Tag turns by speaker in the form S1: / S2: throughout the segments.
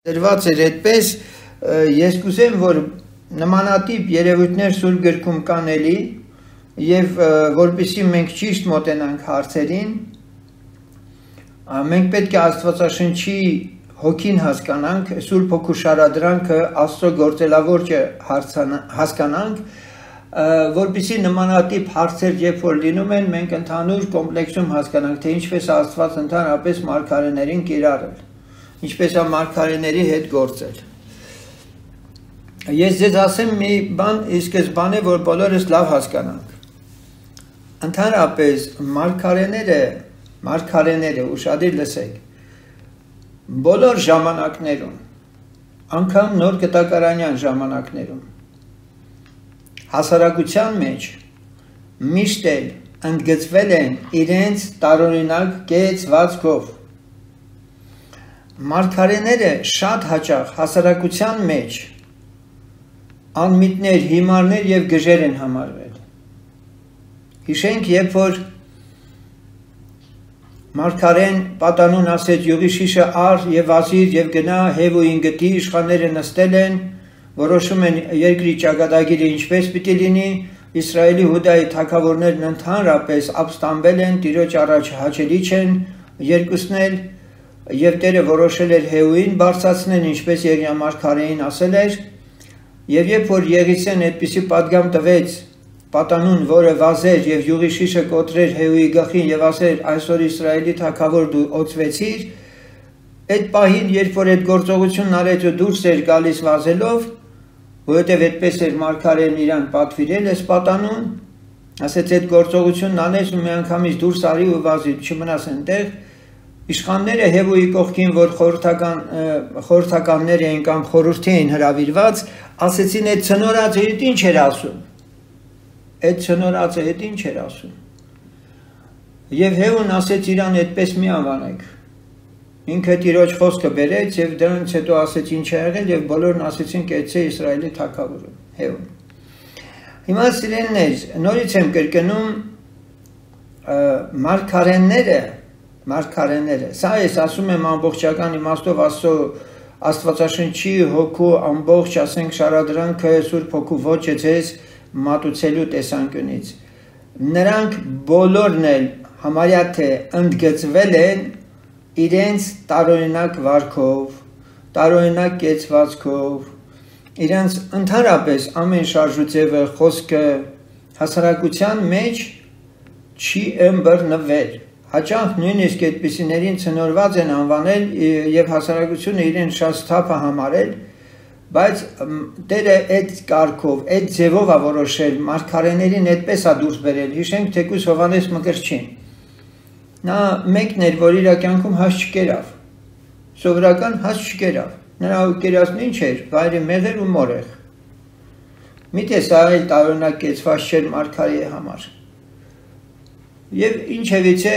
S1: Դրված էր այդպես, ես կուզեմ, որ նմանատիպ երևույթներ Սուրբ գրքում կան էլի, եւ որպեսզի մենք ճիշտ մոտենանք հարցերին, մենք պետք է Աստվածաշնչի հոգին հասկանանք, Սուրբ Հոգու շարադրանքը, Աստծո գործելավորը հասկանանք, որպեսզի նմանատիպ հարցեր երբ որ լինում են, մենք ընդհանուր կոմպլեքսում հասկանանք, թե ինչպես Աստված ընդհանրապես մարգարեներին կիրառել, ինչպես է մարգարեների հետ գործել։ Ես ձեզ ասեմ մի բան ի սկզբանե, որ բոլորս լավ հասկանանք։ Ընդհանրապես մարգարեները ուշադիր լսեք, բոլոր ժամանակներում, անգամ նոր գտակարանյան ժամանակներում, հասարակության մեջ միշտ էլ ընդգծվել են իրենց տարօրինակ կեցվածքով։ Մարգարեները շատ հաճախ հասարակության մեջ անմիտներ, հիմարներ եւ գժեր են համարվել։ Հիշենք, երբ որ մարգարեն պատանուն ասեց յուղի շիշը առ եւ ասիր եւ գնա հեվույն գտի, իշխանները նստել են, որոշում են երկրի ճակատագիրը ինչպես պիտի լինի, Իսրայելի Հուդայի թագավորներն ընդհանրապես ապստամբել են, Տիրոջ առաջ հաճելի չեն երկուսն էլ, եւ Տերը որոշել էր հեվույն բարձրացնել, ինչպես Երեմիա ասել էր, եւ երբ որ Եղիսեն այդպիսի պատգամ տվեց պատանուն, որը վազեր եւ յուղի շիշը կոտրեր հեուի գլխին եւ ասեր այսօր Իսրայելի թագավոր դու օծվեցիր, այդ պահին երբ որ այդ գործողությունն արեց ու դուրս էր գալիս վազելով, որովհետեւ այդպես էր մարգարեն իրան պատվիրել էս պատանուն, ասեց այդ գործողությունն անես ու միանգամից դուրս արի ու վազի, չմնաս այնտեղ, իշխանները հեվուի կողքին, որ խորհրդականներ էին կամ խորհրդի էին հրավիրված, ասեցին այդ ցնորածը հետ ինչ էր ասում։ Այդ ցնորածը հետ ինչ էր ասում։ Եվ հեուն ասեց իրան այդպես մի անվանեք։ Ինքը Տիրոջ խոսքը բերեց եւ դրանից հետո ասեց ինչ է եղել եւ բոլորն ասեցին կեցե Իսրայելի թագավորը, հեուն։ Հիմա սիրելիներ, նորից եմ կրկնում մարգարեները, սա ես ասում եմ ամբողջական իմաստով Աստվածաշնչի հոգու ամբողջ ասենք շարադրանքը Սուրբ Հոգու ոճը ձեզ մատուցելու տեսանկյունից։ Նրանք բոլորն էլ համարյա թե ընդգծվել են իրենց տարօրինակ վարքով, տարօրինակ կեցվածքով, իրենց ընդհանրապես ամեն շարժուձևը, խոսքը հասարակության մեջ չի ըմբռնվել։ Հաճախ նույնիսկ այդպիսիներին ցնորված են անվանել եւ հասարակությունը իրեն շատ սթափ համարել, բայց Տերը այդ կարգով, այդ ձևով է որոշել, մարգարեներին այդպես է դուրս բերել։ Հիշենք թեկուզ Հովհաննես Մկրտչին։ Նա մեկն էր, որ իր կյանքում հաս չկերավ։ Սովորական հաս չկերավ։ Նրա կերածն ինչ էր, վայրը մեղր ու մորեղ։ Միթե սա այլ տարօրինակ կեցված չէր մարգարեի համար։ Եվ ինչևիցե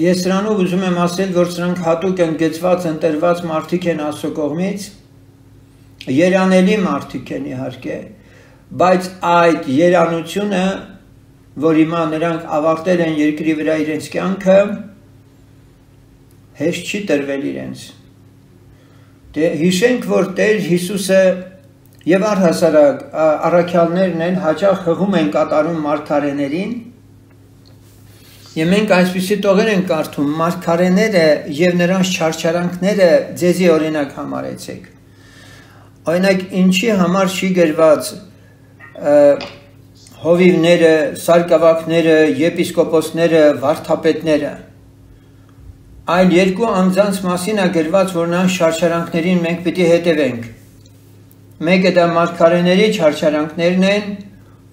S1: ես սրանով ուզում եմ ասել, որ սրանք հատուկ ընդգծված, ընտրված մարդիկ են Աստծո կողմից, երանելի մարդիկ են իհարկե, բայց այդ երանությունը, որ հիմա նրանք ավարտել են երկրի վրա իրենց կյանքը, հեշտ չի տրվել իրենց։ Հիշենք, որ Տեր Հիսուսը եւ առհասարակ առաքյալներն են հաճախ հղում են կատարում մարգարեներին, եւ մենք այսպիսի տողեր ենք կարդում, մարգարեները եւ նրանց չարչարանքները ձեզի օրինակ համարեցեք։ Օրինակ ինչի համար չի գրված հովիվները, սարկավակները, եպիսկոպոսները, վարդապետները, այլ երկու անձանց մասին է գրված, որ նրանց չարչարանքներին մենք պիտի հետևենք։ Մեկը դա մարգարեների չարչարանքներն են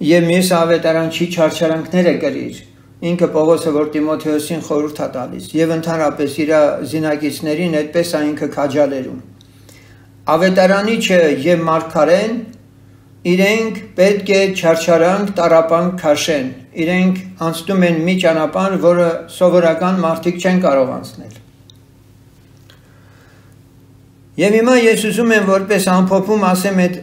S1: եւ մյուսը ավետարանչի չարչարանքները գրիր։ Ինքը Պողոսը, որ Տիմոթեոսին խորհուրդ է տալիս եւ ընդհանրապես իր զինակիցներին այդպես է ինքը քաջալերում։ Ավետարանիչը եւ մարգարեն իրենք պետք է չարչարանք տարապանք քաշեն։ Իրենք անցնում են մի ճանապարհ, որը սովորական մարդիկ չեն կարող անցնել։ Եվ հիմա ես ուզում եմ որպես ամփոփում ասեմ այդ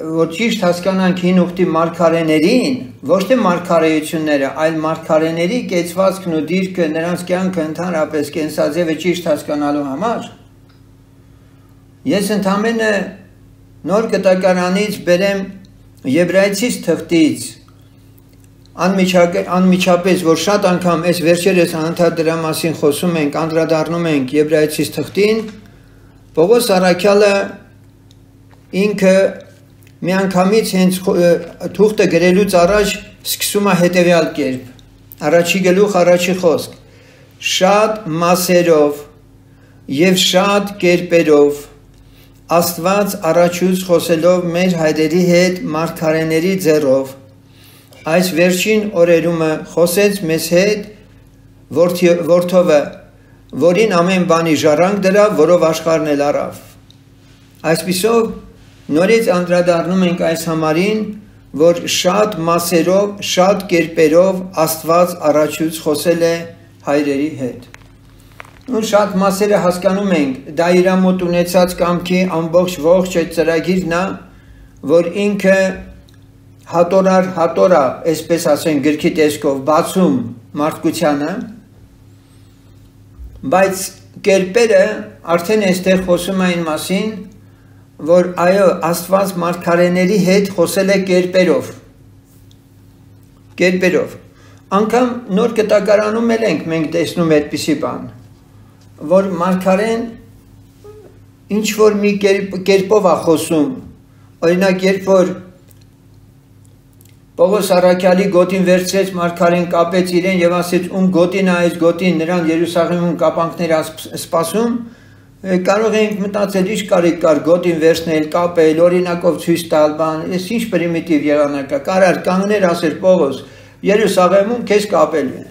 S1: որ ճիշտ հասկանանք հին ուխտի մարգարեներին, ոչ թե մարգարեությունները, այլ մարգարեների կեցվածքն ու դիրքը, նրանց կյանքը ընդհանրապես կենսաձևը ճիշտ հասկանալու համար, Ես ընդամենը նոր կտակարանից բերեմ Եբրայեցիս թղթից անմիջապես, որ շատ անգամ այս վերջերս անընդհատ դրա մասին խոսում ենք, անդրադառնում ենք Եբրայեցիս թղթին, Պողոս առաքյալը ինքը միանգամից հենց թուղթը գրելուց առաջ սկսում է հետևյալ կերպ, առաջի գլուխ, առաջի խոսք, շատ մասերով և շատ կերպերով Աստված առաջուց խոսելով մեր հայրերի հետ մարգարեների ձեռով այս վերջին օրերումը խոսեց մեզ հետ որդովը, որին ամեն բանի ժառանգ դրավ, որով աշխարհն էլ առավ։ Այսպիսով նորից անդրադառնում ենք այս համարին, որ շատ մասերով, շատ կերպերով Աստված առաջուց խոսել է հայրերի հետ։ Ու շատ մասերը հասկանում ենք, դա իր մոտ ունեցած կամքի ամբողջ ողջ այդ ծրագիրն է, որ ինքը հատորա, այսպես ասենք գրքի տեսքով բացում մարդկությանը, բայց կերպերը արդեն այստեղ խոսում այն մասին, որ այո, Աստված մարգարեների հետ խոսել է կերպերով։ Անգամ նոր կտակարանում էլ ենք մենք տեսնում այդպիսի բան, որ մարգարեն ինչ որ մի կերպով է խոսում, օրինակ երբ որ Պողոս առաքյալի գոտին վերցրեց մարգարեն կապեց իրեն եւ ասեց ում գոտին է այս գոտին նրան Երուսաղեմում կապանքներ սպասում, կարող ենք մտածել ինչ կարիք կար գոտին վերցնել, կապել, օրինակով ցույց տալ բան, այս ինչ պրիմիտիվ եղանակ է, կարար կանգներ ասել Պողոս Երուսաղեմում քեզ կապելու են։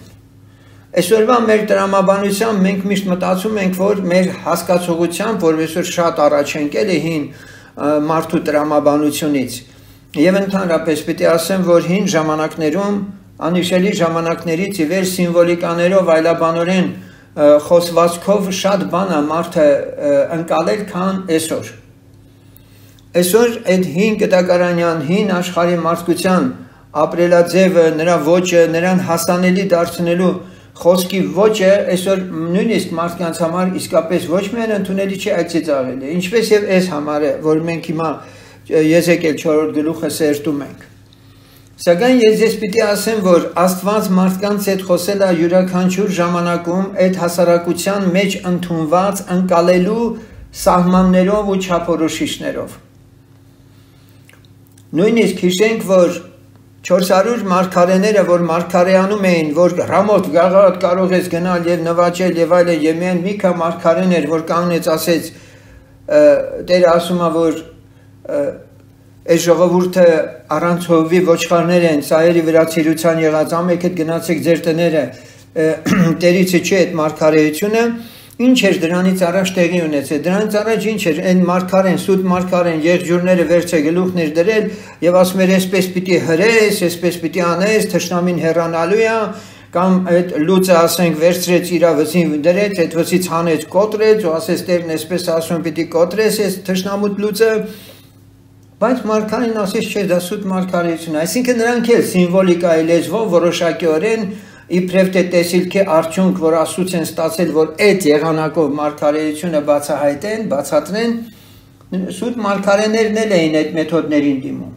S1: Այսօրվա մեր տրամաբանությամբ մենք միշտ մտածում ենք, որ մեր հասկացողությամբ, որ այսօր շատ առաջ ենք էլի հին մարդու տրամաբանությունից, եւ ընդհանրապես պիտի ասեմ, որ հին ժամանակներում, անհիշելի ժամանակներից ի վեր սիմվոլիկաներով այլաբանորեն խոսվածքով շատ բան է մարդը ընկալել, քան այսօր։ Այսօր այդ հին կտակարանյան, հին աշխարհի մարդկության ապրելաձևը, նրա ոճը, նրան հասանելի դարձնելու խոսքի ոճը այսօր նույնիսկ մարդկանց համար իսկապես ոչ միայն ընդունելի չի, այլ ծիծաղել է։ Ինչպես եւ այս համարը, որ մենք հիմա Եզեկիել 4-րդ գլուխը սերտում ենք։ Սակայն ես պիտի ասեմ, որ Աստված մարդկանց հետ խոսել է յուրաքանչյուր ժամանակում այդ հասարակության մեջ ընդունված ընկալելու սահմաններով ու չափորոշիչներով։ Նույնիսկ հիշենք, որ 400 մարգարեները, որ մարգարեանում էին, որ ռամոտ գաղատ կարող ես գնալ եւ նվաճել եւ այլն, եւ միայն մի քանի մարգարեներ, որ կանգնեց ասեց, Տերը ասում է, որ այս ժողովուրդը առանց հովվի ոչխարներ են, սայերի վրա ցիրուցան եղած, ամենքդ գնացեք ձեր տները, Տերիցը չի այդ մարգարեությունը, ինչ էր դրանից առաջ տեղի ունեցել, դրանից առաջ ինչ էր, այն մարգարեն, սուտ մարգարեն, եղջյուրները վերցե գլուխներ դրել եւ ասում էր, այսպես պիտի հրես, այսպես պիտի անես, թշնամին հեռանալու է, կամ այդ լուծը ասենք վերցրեց իր վզին դրեց, այդ վզից հանեց կոտրեց, ու ասեց Տերն այսպես ասում պիտի կոտրես այս թշնամուտ լուծը, բայց մարգարեն ասեց չէ, դա սուտ մարգարեություն, այսինքն նրանք էլ սիմվոլիկայի լեզվով որոշակիորեն իբրև թե տեսիլքի արդյունք, որ Աստծուց են ստացել, որ այդ եղանակով մարգարեությունը բացահայտեն, բացատրեն, սուտ մարգարեներն էլ էին այդ մեթոդներին դիմում։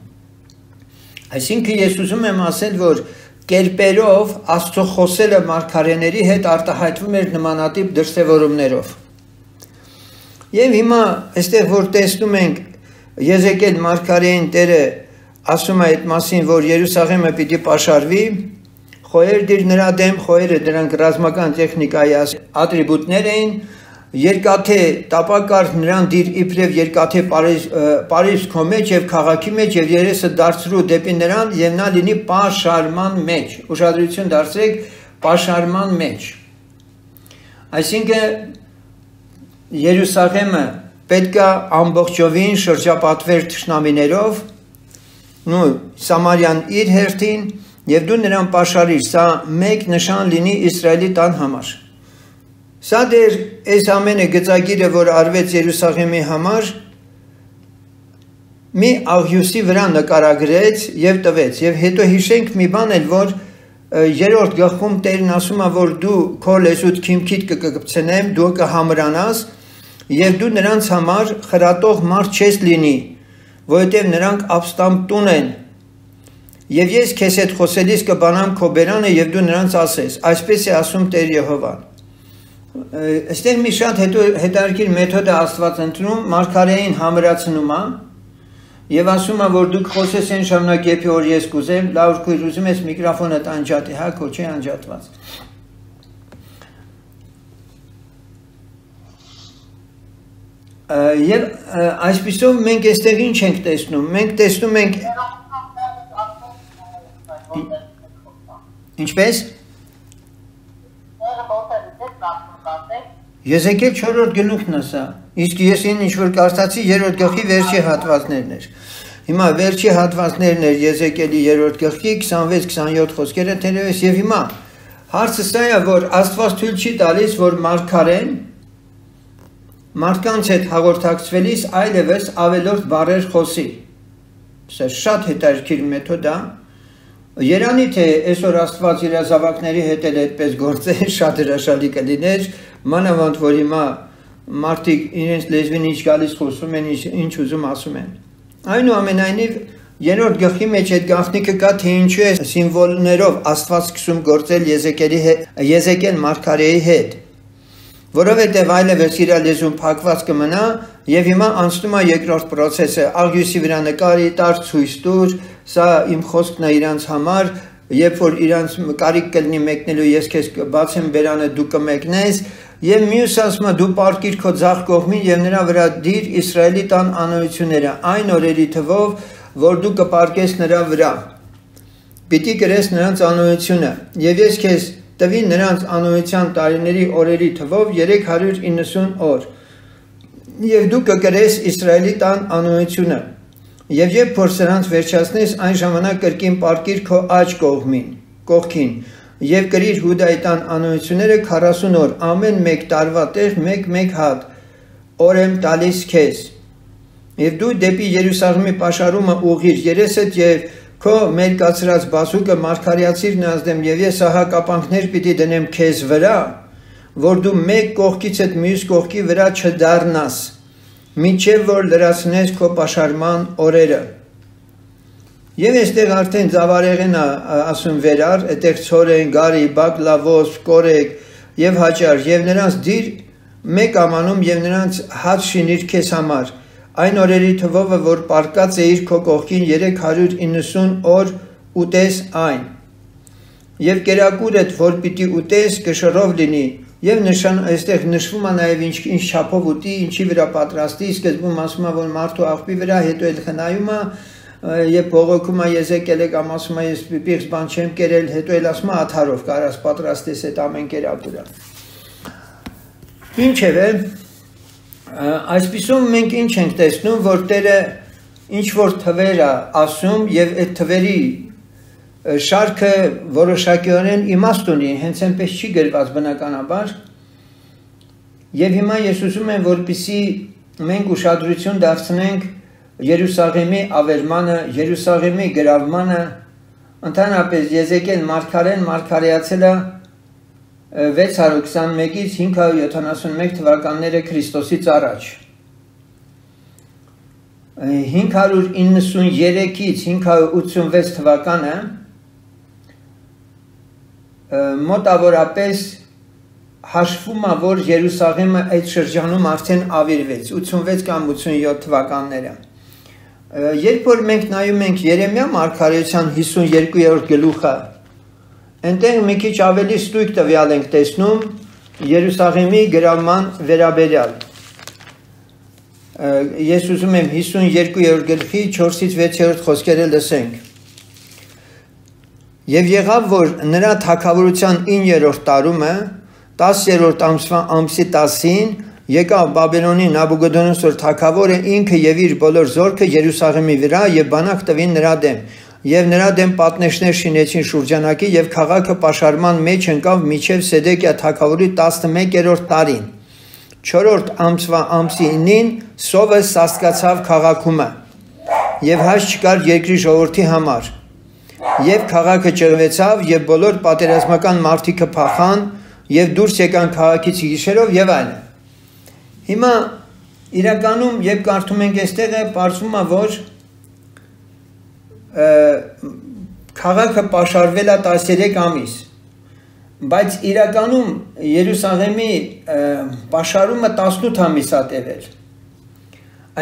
S1: Այսինքն ես ուզում եմ ասել, որ կերպերով Աստծո խոսելը մարգարեների հետ արտահայտվում էր նմանատիպ դրսևորումներով։ Եվ հիմա այստեղ որ տեսնում ենք Եզեկիել մարգարեին Տերը ասում է այդ մասին, որ Երուսաղեմը պիտի պաշարվի, խոհեր դիր նրա դեմ, խոհերը դրանք ռազմական տեխնիկայի ատրիբուտներ էին, երկաթե տապակար նրան դիր իբրև երկաթե Պարիս քո մեջ եւ քաղաքի մեջ եւ երեսը դարձրու դեպի նրան եւ նա լինի պաշարման մեջ, ուշադրություն դարձրեք պաշարման մեջ։ Այսինքն Երուսաղեմը պետք է ամբողջովին շրջապատվեր թշնամիներով, նույն Սամարյան իր հերթին եւ դու նրան պաշարիր, սա մեկ նշան լինի Իսրայելի տան համար։ Սա դեր այս ամենը գծագիրը, որ արվեց Երուսաղեմի համար, մի աղյուսի վրա նկարագրեց եւ տվեց։ Եվ հետո հիշենք մի բան էլ, որ երրորդ գլխում Տերն ասում է, որ դու քո լեզուդ քիմքիդ կկպցնեմ, դու կհամրանաս, եւ դու նրանց համար խրատող մարդ չես լինի, որովհետեւ նրանք ապստամբ տուն են։ Եվ ես քեզ հետ խոսելիս կբանամ քո բերանը եւ դու նրանց ասես, այսպես է ասում Տեր Եհովան։ Այստեղ մի շատ հետաքրքիր մեթոդ է Աստված ընտրում, մարգարեին համրացնում է եւ ասում է, որ դուք խոսես այն ժամանակ, երբ որ ես կուզեմ, լավ քույր ուզում ես միկրոֆոնը անջատի, հա, քո չի անջատված։ Եվ այսպիսով մենք այստեղ ինչ ենք տեսնում։ Մենք տեսնում ենք Ինչպես? Եզեկիել 4-րդ գլուխն է սա։ Իսկ ես ինչ-որ կարդացի 3-րդ գլխի վերջի հատվածներն էր։ Հիմա վերջի հատվածներն էր Եզեկիելի 3-րդ գլխի 26-27 խոսքերը թերևս եւ հիմա հարցը սա է, որ Աստված թույլ չի տալիս, որ մարգարեն մարդկանց հետ հաղորդակցվելիս այլևս ավելորդ բառեր խոսի։ Սա շատ հետաքրքիր մեթոդ է։ Երանի թե այսօր Աստված իր զավակների հետ էլ այդպես գործեր, շատ հրաշալի կլիներ, մանավանդ որ հիմա մարդիկ իրենց լեզվին ինչ գալիս խոսում են, ինչ ուզում ասում են։ Այնուամենայնիվ 3-րդ գլխի մեջ այդ գաղտնիքը կա, թե ինչու է սիմվոլներով Աստված սկսում գործել Եզեկիել մարգարեի հետ, որովհետև այլևս իր լեզուն փակված կմնա եւ հիմա անցնում է երկրորդ process-ը, աղյուսի վրա նկարի, տար ցույց տուր, սա իմ խոսքն է իրանց համար, երբ որ իրանց կարիք կլինի մեկնելու ես քեզ կբացեմ բերանը դու կմեկնես եւ մյուս ասում դու պարկիր քո ձախ կողմին եւ նրա վրա դիր Իսրայելի տան անօրությունները այն օրերի թվով որ դու կպարկես նրա վրա պիտի գրես նրանց անօրությունը եւ ես քեզ տվի նրանց անօրության տարիների օրերի թվով 390 օր եւ դու կգրես Իսրայելի տան անօրությունը Եվ երբ որ սրանց վերջացնես, այն ժամանակ կրկին պարկիր քո աջ կողքին, եւ գրիր Հուդայի տան անօրությունները 40 օր, ամեն մեկ տարվա տեղ մեկ հատ, օր եմ տալիս քեզ։ Եվ դու դեպի Երուսաղեմի պաշարումը ուղղիր երեսդ եւ քո մերկացրած բասուկը մարգարեացիր նրանց դեմ եւ ես ահա կապանքներ պիտի դնեմ քեզ վրա, որ դու մեկ կողքից այդ մյուս կողքի վրա չդառնաս։ Մինչև որ լրացնես քո պաշարման օրերը։ Եվ այստեղ արդեն ծավարեղեն ասում վերար, այդտեղ ցորեն, գարի, բակլավոս, կորեկ եւ հաճար եւ նրանց դիր մեկ ամանում եւ նրանց հաց շինիր քեզ համար։ Այն օրերի թվովը, որ պարկած էիր քո կողքին 390 օր ուտես այն։ Եվ կերակուրդ, որ պիտի ուտես, կշռով լինի։ Եվ այստեղ նշվում է նաև ինչ չափով ուտի, ինչի վրա պատրաստի, սկզբում ասում է, որ մարդու աղբի վրա, հետո էլ խնայում է, եւ բողոքում է Եզեկիելը կամ ասում է ես պիղծ բան չեմ կերել, հետո էլ ասում է աթարով կարաս պատրաստես այդ ամեն կերակուրը։ Ինչևէ, այսպիսով մենք ինչ ենք տեսնում, որ Տերը ինչ որ թվեր է ասում եւ այդ թվերի շարքը որոշակիորեն իմաստ ունի, հենց այնպես չի գրված բնականաբար եւ հիմա ես ուզում եմ որպեսզի մենք ուշադրություն դարձնենք Երուսաղեմի ավերմանը, Երուսաղեմի գրավմանը, ընդհանրապես Եզեկիել մարգարեն մարգարեացել է 621-ից 571 թվականները Քրիստոսից առաջ 593-ից 586 թվականը մոտավորապես հաշվում է, որ Երուսաղեմը այդ շրջանում արդեն ավերվեց 86 կամ 87 թվականները երբ որ մենք նայում ենք Երեմիա մարգարեության 52-րդ գլուխը այնտեղ մի քիչ ավելի ստույգ տվյալ ենք տեսնում Երուսաղեմի գրավման վերաբերյալ ես ուզում եմ 52-րդ գլխի 4-ից 6-րդ խոսքերը լսենք Եվ եղավ, որ նրա թագավորության 9-րդ տարումը 10-րդ ամսի 10-ին եկավ Բաբելոնի Նաբուգոդոնոսոր թագավորը ինքը եւ իր բոլոր զորքը Երուսաղեմի վրա եւ բանակ տվին նրա դեմ եւ նրա դեմ պատնեշներ շինեցին շուրջանակի եւ քաղաքը պաշարման մեջ ընկավ միջև Սեդեկիա թագավորի 11-րդ տարին 4-րդ ամսվա ամսի 9-ին սովը սաստկացավ քաղաքումը եւ հաշ չկար երկրի ժողովրդի համար Եվ քաղաքը ճղվեցավ եւ բոլոր պատերազմական մարտիկը փախան եւ դուրս եկան քաղաքից գիշերով եւ այլն։ Հիմա իրականում երբ կարդում ենք այստեղ պարզվում է որ քաղաքը պաշարվել է 13 ամիս, բայց իրականում Երուսաղեմի պաշարումը 18 ամիս է տևել,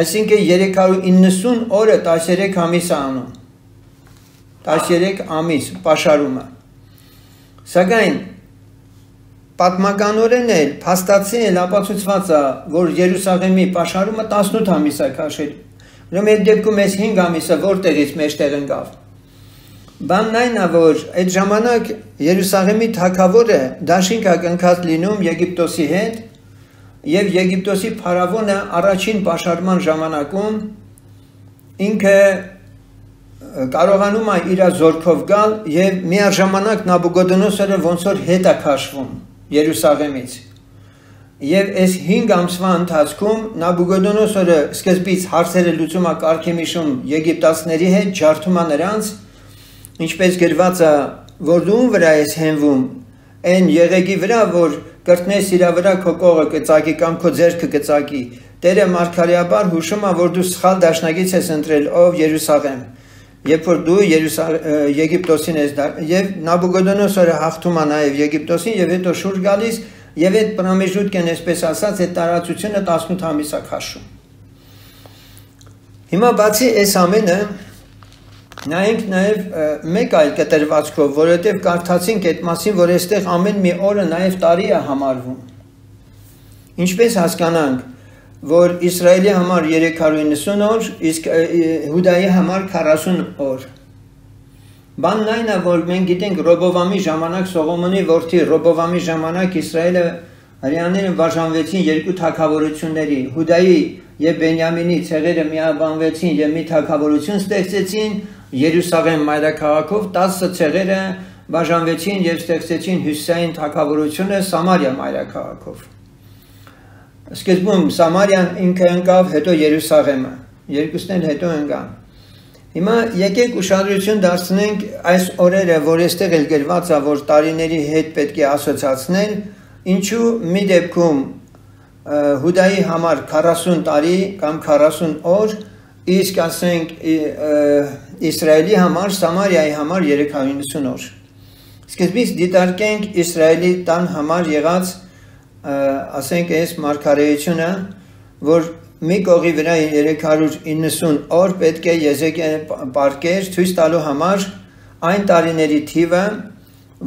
S1: այսինքն 390 օրը 13 ամիս է անում, 13 ամիս պաշարումը, սակայն պատմականորեն էլ փաստացի էլ ապացուցված է, որ Երուսաղեմի պաշարումը 18 ամիս է քաշել, ուրեմն այդ դեպքում այս 5 ամիսը որտեղից մեջտեղ ընկավ, բանն այն է, որ այդ ժամանակ Երուսաղեմի թագավորը դաշինք է կնքած լինում Եգիպտոսի հետ եւ Եգիպտոսի փարավոնը առաջին պաշարման ժամանակում ինքը կարողանում է իր զորքով գալ եւ միաժամանակ Նաբուգոդոնոսորը ոնց որ հետ է քաշվում Երուսաղեմից եւ այս 5 ամսվա ընթացքում Նաբուգոդոնոսորը սկզբից հարցերը լուծում է Կարքեմիշում եգիպտացիների հետ, ջարդում է նրանց, ինչպես գրված է, որ դու վրա ես հենվում, այն եղեգի վրա, որ կրտնես իր վրա քո կողը կծակի կամ քո ձեռքը կծակի, Տերը մարգարեաբար հուշում է, որ դու սխալ դաշնակից ես ընտրել, ով Երուսաղեմ, երբ որ դու Եգիպտոսին ես եւ Նաբուգոդոնոսորը հաղթում է նաեւ Եգիպտոսին եւ հետո շուրջը գալիս եւ այդ պրամեժուտկեն այսպես ասած այդ տարածությունը 18 ամիս է քաշում։ Հիմա բացի այս ամենը նայենք նաեւ մեկ այլ կտրվածքով, որովհետեւ կարդացինք այդ մասին, որ այստեղ ամեն մի օրը նաեւ տարի է համարվում։ Ինչպես հասկանանք, որ Իսրայելի համար 390 օր, իսկ Հուդայի համար 40 օր։ Բանն այն է, որ մենք գիտենք Ռոբովամի ժամանակ Սողոմոնի որդի Ռոբովամի ժամանակ Իսրայելը հրեաները բաժանվեցին երկու թագավորությունների, Հուդայի եւ Բենյամինի ցեղերը միաբանվեցին եւ մի թագավորություն ստեղծեցին Երուսաղեմ մայրաքաղաքով, 10 ցեղերը բաժանվեցին եւ ստեղծեցին հյուսիսային թագավորությունը Սամարիա մայրաքաղաքով։ Սկզբում Սամարիան ինքը ընկավ, հետո Երուսաղեմը, երկուսն էլ հետո ընկան։ Հիմա եկեք ուշադրություն դարձնենք այս օրերը, որ այստեղ էլ գրված է, որ տարիների հետ պետք է ասոցացնել, ինչու մի դեպքում Հուդայի համար 40 տարի կամ 40 օր, իսկ ասենք Իսրայելի համար, Սամարիայի համար 390 օր։ Սկզբից դիտարկենք Իսրայելի տան համար եղած ասենք այս մարգարեությունը, որ մի կողի վրա 390 օր պետք է Եզեկիել պարգեր ցույց տալու համար այն տարիների թիվը,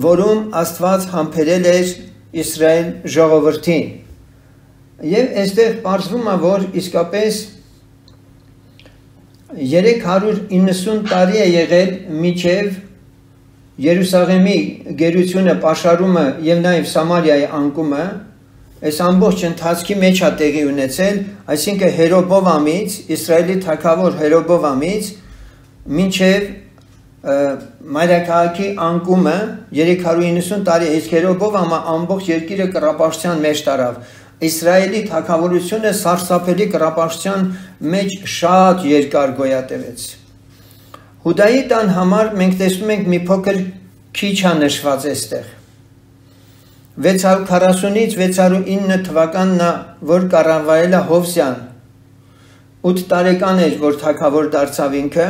S1: որում Աստված համբերել էր Իսրայել ժողովրդին։ Եվ այստեղ պարզվում է, որ իսկապես 390 տարի է եղել մինչև Երուսաղեմի գերությունը, պաշարումը եւ նաեւ Սամարիայի անկումը, այս ամբողջ ընթացքի մեջ է տեղի ունեցել, այսինքն Հերոբովամից, Իսրայելի թագավոր Հերոբովամից մինչև մայրաքաղաքի անկումը 390 տարի, իսկ Հերոբովամը ամբողջ երկիրը կռապաշտության մեջ տարավ։ Իսրայելի թագավորությունը սարսափելի կռապաշտության մեջ շատ երկար գոյատևեց։ Հուդայի տան համար մենք տեսնում ենք մի փոքր քիչ է նշված այստեղ։ 640-ից 609 թվականն է, որ կառավարել է Հովսյան, 8 տարեկան էր, որ թագավոր դարձավ ինքը,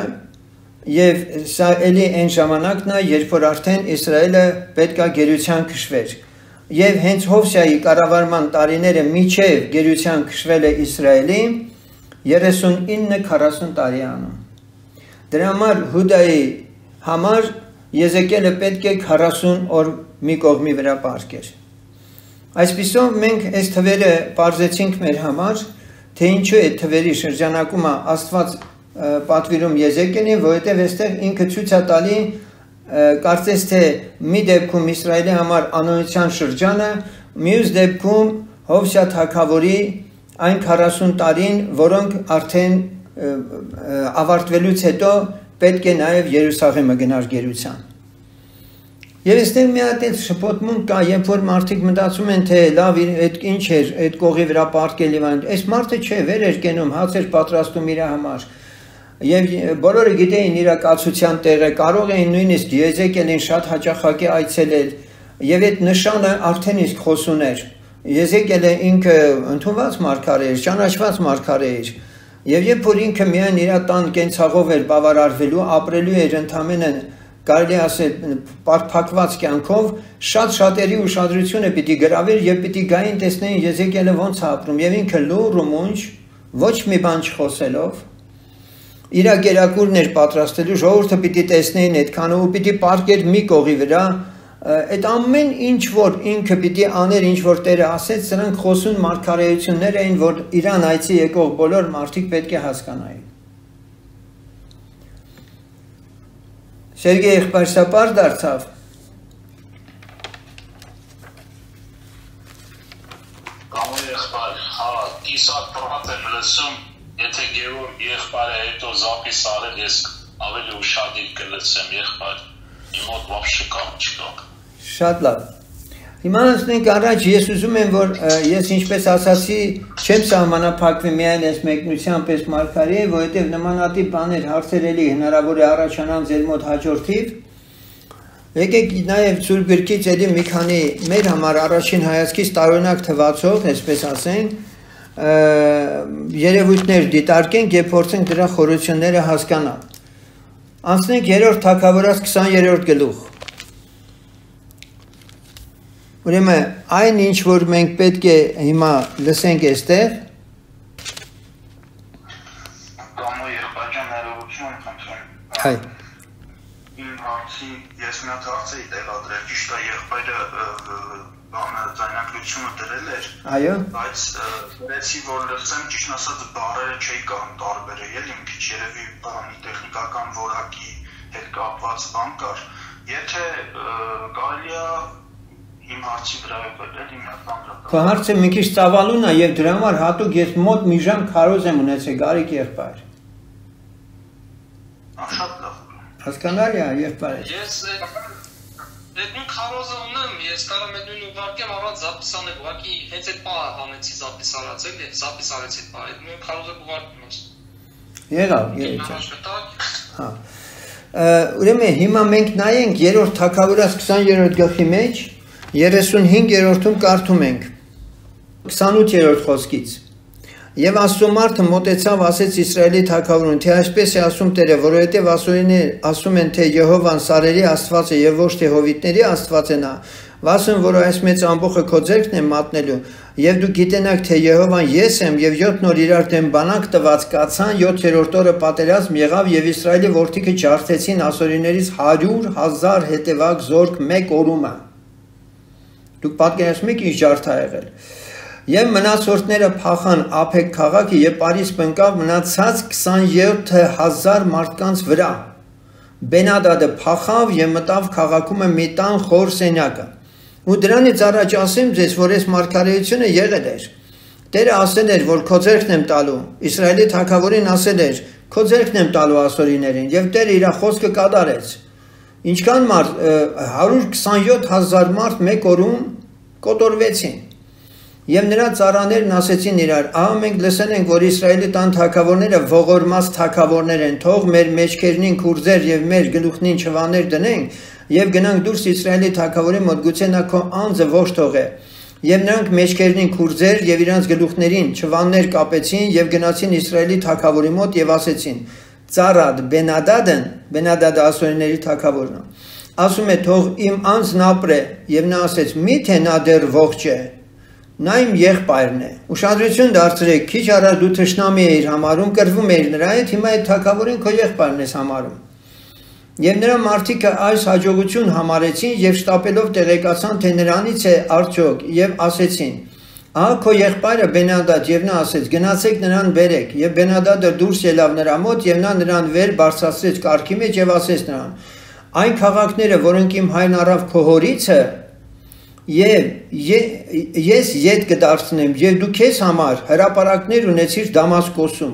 S1: եւ սա էլի այն ժամանակն է, երբ որ արդեն Իսրայելը պետք է գերության քշվեր։ Եվ հենց Հովսյայի կառավարման տարիները միջև գերության քշվել է Իսրայելի 39-40 տարի անում։ Դրա համար Հուդայի համար Եզեկիելը պետք է 40 օր մի կողմի վրա պարգեր։ Այսպիսով մենք այս թվերը բարձեցինք մեր համար, թե ինչու այդ թվերի շրջանակումը Աստված պատվիրում Եզեկիելին, որովհետև այստեղ ինքը ցույց է տալի կարծես թե մի դեպքում Իսրայելի համար անօնության շրջանը, մյուս դեպքում Հովսյա թագավորի այն 40 տարին, որոնք արդեն ավարտվելուց հետո պետք է նաև Երուսաղեմը գնար գերության։ Եվ այստեղ մի հատ շփոթմունք կա, երբ որ մարդիկ մտածում են, թե լավ այդ ինչ էր, այդ կողի վրա պարկել եւ այն, այս մարդը չէ, վեր էր կենում, հաց էր պատրաստում իր համար։ Եվ բոլորը գիտեին իր կացության տեղը, կարող էին նույնիսկ Եզեկիելին շատ հաճախակի այցելել, եւ այդ նշանը արդեն իսկ խոսուն էր։ Եզեկիելը ինքը ընդունված մարգարե էր, ճանաչված մարգարե էր։ Եվ երբ որ ինքը միայն իր տան կենցաղով էր բավարարվելու, ապրելու էր ընդամենը կարելի ասել փակված կյանքով, շատ շատերի ուշադրությունը պիտի գրավեր եւ պիտի գային տեսնեին Եզեկիելը ոնց է ապրում, եւ ինքը լուռ ու մունջ, ոչ մի բան չխոսելով, իր կերակուրն էր պատրաստելու, ժողովուրդը պիտի տեսնեին այդքանը ու պիտի պարկեր մի կողի վրա, այդ ամեն ինչ որ ինքը պիտի աներ, ինչ որ Տերը ասեց, սրանք խոսուն մարգարեություններ էին, որ իրան այցի եկող բոլոր մարդիկ պետք է հասկանային։ Սերգեյ եղբայրսապար դարձավ։
S2: Կամո եղբայր, հա, կիսակ պրատ եմ լսում, եթե Գևորգ եղբայրը հետո զապիս արել, ես ավելի ուշադիր կլսեմ եղբայր, իմ մոտ վաբշե կամ չկա։
S1: Շատ լավ։ Հիմա անցնենք առաջ, ես ուզում եմ, որ ես ինչպես ասացի, չեմ սահմանափակվի միայն այս մեկնության պես մարգարեի, որովհետև նմանատիպ բաներ հարցեր էլի հնարավոր է առաջանան ձեր մոտ հաջորդիվ։ Եկեք նաև Սուրբ գրքից էլի մի քանի մեր համար առաջին հայացքից տարօրինակ թվացող, այսպես ասենք, երևույթներ դիտարկենք եւ փորձենք դրա խորությունները հասկանալ։ Անցնենք 3-րդ Թագավորաց 20-րդ գլուխ։ Ուրեմն այն ինչ որ մենք պետք է հիմա լսենք այստեղ
S2: Կամո եղբայրան ներողություն խնդրեմ։
S1: Այ
S2: Իմ հարցի ես մի հատ հարց էի տեղադրել, ճիշտ է եղբայրը բանը ձայնագրությունը դրել էր։
S1: Այո։
S2: Բայց վերեցի որ լսեմ ճիշտ ասած բառերը չէի կարող տարբերել, էլի մի քիչ երևի բանի տեխնիկական որակի հետ կապված բան կար։ Եթե կարելի է իմ հարցի վրա էլի մի հատ բան։
S1: Քո հարցը մի քիչ ծավալուն է եւ դրա համար հատուկ ես մոտ մի ժամ քարոզ եմ ունեցել Գարիկ եղբայր։
S2: Շատ լավ։
S1: Հասկանալի է եղբայր։
S3: Ես այդ նույն քարոզը ունեմ, ես կարող եմ նույն ուղարկեմ առանց զապիսանել, ուղղակի հենց այդ բանը հանեցի զապիս արած էլի, զապիս արեցի այդ բանը, այդ նույն քարոզը ուղարկում ես։
S1: Եղավ, Հա։ Ուրեմն հիմա մենք նայենք 3-րդ Թագավորաց 20-րդ գլխի մեջ 35-րդում կարդում ենք 28-րդ խոսքից Եվ Աստծո մարդը մոտեցավ ասեց Իսրայելի թագավորին, թե այսպես է ասում Տերը, որովհետև ասորիները ասում են, թե Եհովան սարերի Աստված է եւ ոչ թե հովիտների Աստված է նա, վասն որ այս մեծ ամբոխը քո ձեռքն է մատնելու, եւ դու գիտենաք, թե Եհովան ես եմ եւ 7 օր իրար դեմ բանակ տված կացան, 7-րդ օրը պատերազմ եղավ եւ Իսրայելի որդիքը ջարդեցին ասորիներից 100,000 հետևակ զորք մեկ օրումը։ Դուք պատկերացնում եք ինչ ջարդ ա եղել։ Եվ մնացորդները փախան Ափեկ քաղաքը եւ Պարիս բնկավ մնացած 27,000 մարդկանց վրա։ Բենադադը փախավ եւ մտավ քաղաքում մի տան խոր սենյակը։ Ու դրանից առաջ ասեմ ձեզ, որ այս մարգարեությունը եղել էր։ Տերը ասել էր, որ քո ձեռքն եմ տալու։ Իսրայելի թագավորին ասել էր, քո ձեռքն եմ տալու ասորիներին, եւ Տերը իր խոսքը կատարեց։ Ինչքան մարդ 127,000 մարդ մեկ օրում կոտորվեցին։ Եվ նրա ծառաներն ասեցին իրար, ահա մենք լսել ենք, որ Իսրայելի տան թագավորները ողորմած թագավորներ են, թող մեր մեջքերնին քուրձեր եւ մեր գլուխնին չվաներ դնենք եւ գնանք դուրս Իսրայելի թագավորի մոտ, գուցե նա քո անձը ոչ թողե։ Եվ նրանք մեջքերնին քուրձեր եւ իրանց գլուխներին չվաններ կապեցին եւ գնացին Իսրայելի թագավորի մոտ եւ ասեցին. Ծառադ Բենադադը ասորիների թագավորն ասում է, թող իմ անձն ապրե, եւ նա ասեց. Միթե նա դեռ ողջ է։ Նա իմ եղբայրն է։ Ուշադրություն դարձրեք, քիչ առաջ դու թշնամի էիր համարում, կռվում էիր նրա հետ, հիմա այդ թագավորին քո եղբայրն ես համարում։ Եվ նրա մարդիկը այս հաջողություն համարեցին եւ շտապելով տեղեկացան, թե նրանից է արդյոք, եւ ասեցին. Ահա քո եղբայրը Բենադադ, եւ նա ասեց. գնացեք նրան բերեք, եւ Բենադադը դուրս ելավ նրա մոտ, եւ նա նրան վեր բարձրացրեց կառքի մեջ եւ ասեց նրան. Այն քաղաքները, որոնք իմ հայրն առավ քո հորիցը, ես ետ կդարձնեմ, եւ դու քեզ համար հրապարակներ ունեցիր Դամասկոսում,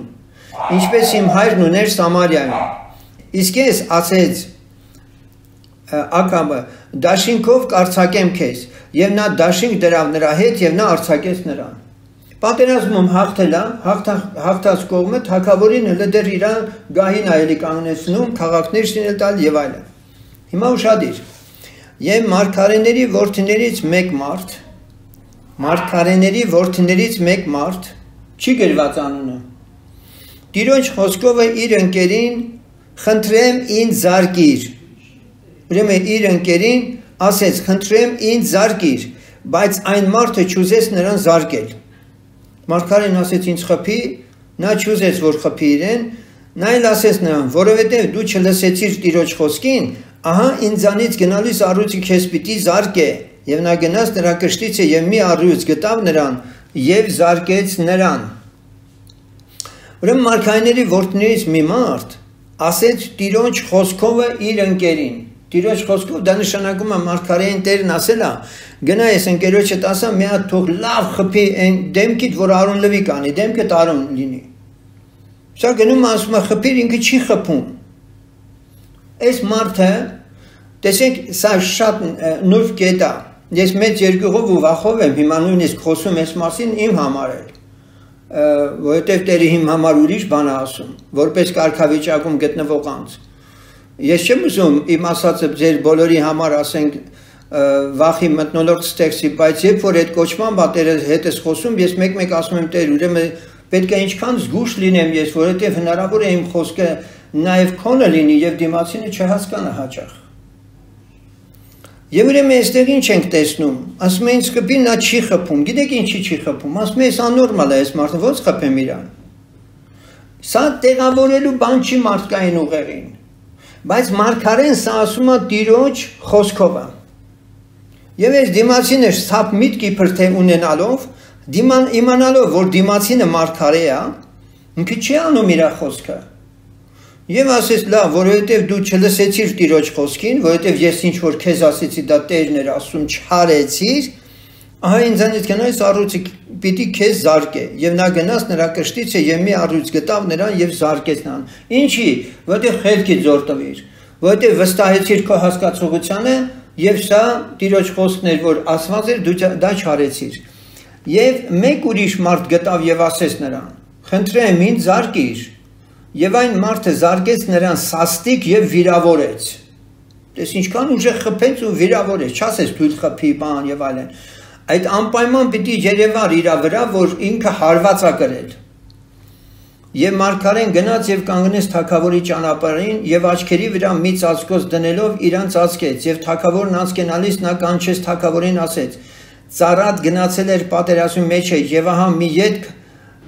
S1: ինչպես իմ հայրն ուներ Սամարիայում։ Իսկ ես ասեց Ակամը, դաշինքով կարձակեմ քեզ, եւ նա դաշինք դրավ նրա հետ եւ նա արձակեց նրան։ Պատերազմում հաղթելա, հաղթած կողմը թագավորին հələ դեռ իրան գահին այելի կանգնեցնում, քաղաքներ շինել տալ եւ այլն։ Հիմա ուշադիր։ Եվ մարգարեների որդիներից մեկ մարդ, Մարգարեների որդիներից մեկ մարդ, չի գրված անունը, Տիրոջ խոսքով իր ընկերին խնդրեմ ինձ զարկիր, ուրեմն իր ընկերին ասեց խնդրեմ ինձ զարկիր, բայց այն մարդը չուզեց նրան զարկել, Մարգարեն ասեց ինձ խփի, նա չուզեց որ խփի իրեն, նա էլ ասեց նրան, որովհետև դու չլսեցիր Տիրոջ խոսքին, ահա ինձանից գնալիս առյուծը քեզ պիտի զարկե, եւ նա գնաց նրա կշտիցը եւ մի առյուծ գտավ նրան եւ զարկեց նրան։ Ուրեմն մարգարեների որդիներից մի մարդ ասեց Տիրոջ խոսքով իր ընկերին, Տիրոջ խոսքով դա նշանակում է մարգարեին Տերն ասել է, գնա ես ընկերոջդ ասա մի հատ թող լավ խփի այն դեմքիդ, որ Արոն լվի կանի, դեմքդ Արոն լինի։ Սա գնում ասում է խփիր, ինքը չի խփում։ Այս մարդը, տեսեք, սա շատ նուրբ կետ է։ Ես մեծ երկյուղով ու վախով եմ հիմա նույնիսկ խոսում այս մասին իմ համար էլ, որովհետև Տերը իմ համար ուրիշ բան է ասում, որպես կարգավիճակում գտնվող անձ։ Ես չեմ ուզում իմ ասածը ձեր բոլորի համար ասենք վախի մթնոլորտ ստեղծի, բայց երբ որ այդ կոչման բատերը հետ ես խոսում, ես մեկ-մեկ ասում եմ Տեր, ուրեմն պետք է ինչքան զգուշ լինեմ ես, որովհետև հնարավոր է իմ խոսքը նաև քոնը լինի եւ դիմացինը չհասկանա հաճախ։ Եվ ուրեմն այստեղ ինչ ենք տեսնում, ասում են սկզբին նա չի խփում, գիտեք ինչի չի խփում, ասում են այս աննորմալ է այս մարդը, ոնց խփեմ իրան։ Սա տեղավորելու բան չի մարդկային ուղեղին, բայց մարգարեն սա ասում է Տիրոջ խոսքով է։ Եվ այս դիմացինը սափ միտքի փրթե ունենալով, իմանալով, որ դիմացինը մարգարե է, ինքը չի անում իր խոսքը։ Եվ ասես լավ, որովհետև դու չլսեցիր Տիրոջ խոսքին, որովհետև ես ինչ որ քեզ ասեցի, դա Տերն էր ասում, չարեցիր, ահա ինձանից գնայս առյուծը պիտի քեզ զարկե։ Եվ նա գնաց նրա կշտիցը եւ մի առյուծ գտավ նրան եւ զարկեց նրան։ Ինչի, որովհետև խելքի ձոր տվիր, որովհետև վստահեցիր քո հասկացողությանը եւ սա Տիրոջ խոսքն էր, որ ասված էր, դու դա չարեցիր։ Եվ մեկ ուրիշ մարդ գտավ եւ ասեց նրան. խնդրեմ ինձ զարկիր։ Եվ այն մարդը զարկեց նրան սաստիկ եւ վիրավորեց։ Տես ինչքան ուժեղ խփեց ու վիրավորեց, չասես թույլ խփի բան եւ այլն։ Այդ անպայման պիտի երևար իր վրա, որ ինքը հարված է կրել։ Եվ մարգարեն գնաց եւ կանգնեց թագավորի ճանապարհին եւ աչքերի վրա մի ծածկոց դնելով իրան ծածկեց եւ թագավորն անցկենալիս նա կանչեց թագավորին ասեց. Ծառատ գնացել էր պատերազմի մեջ եւ ահա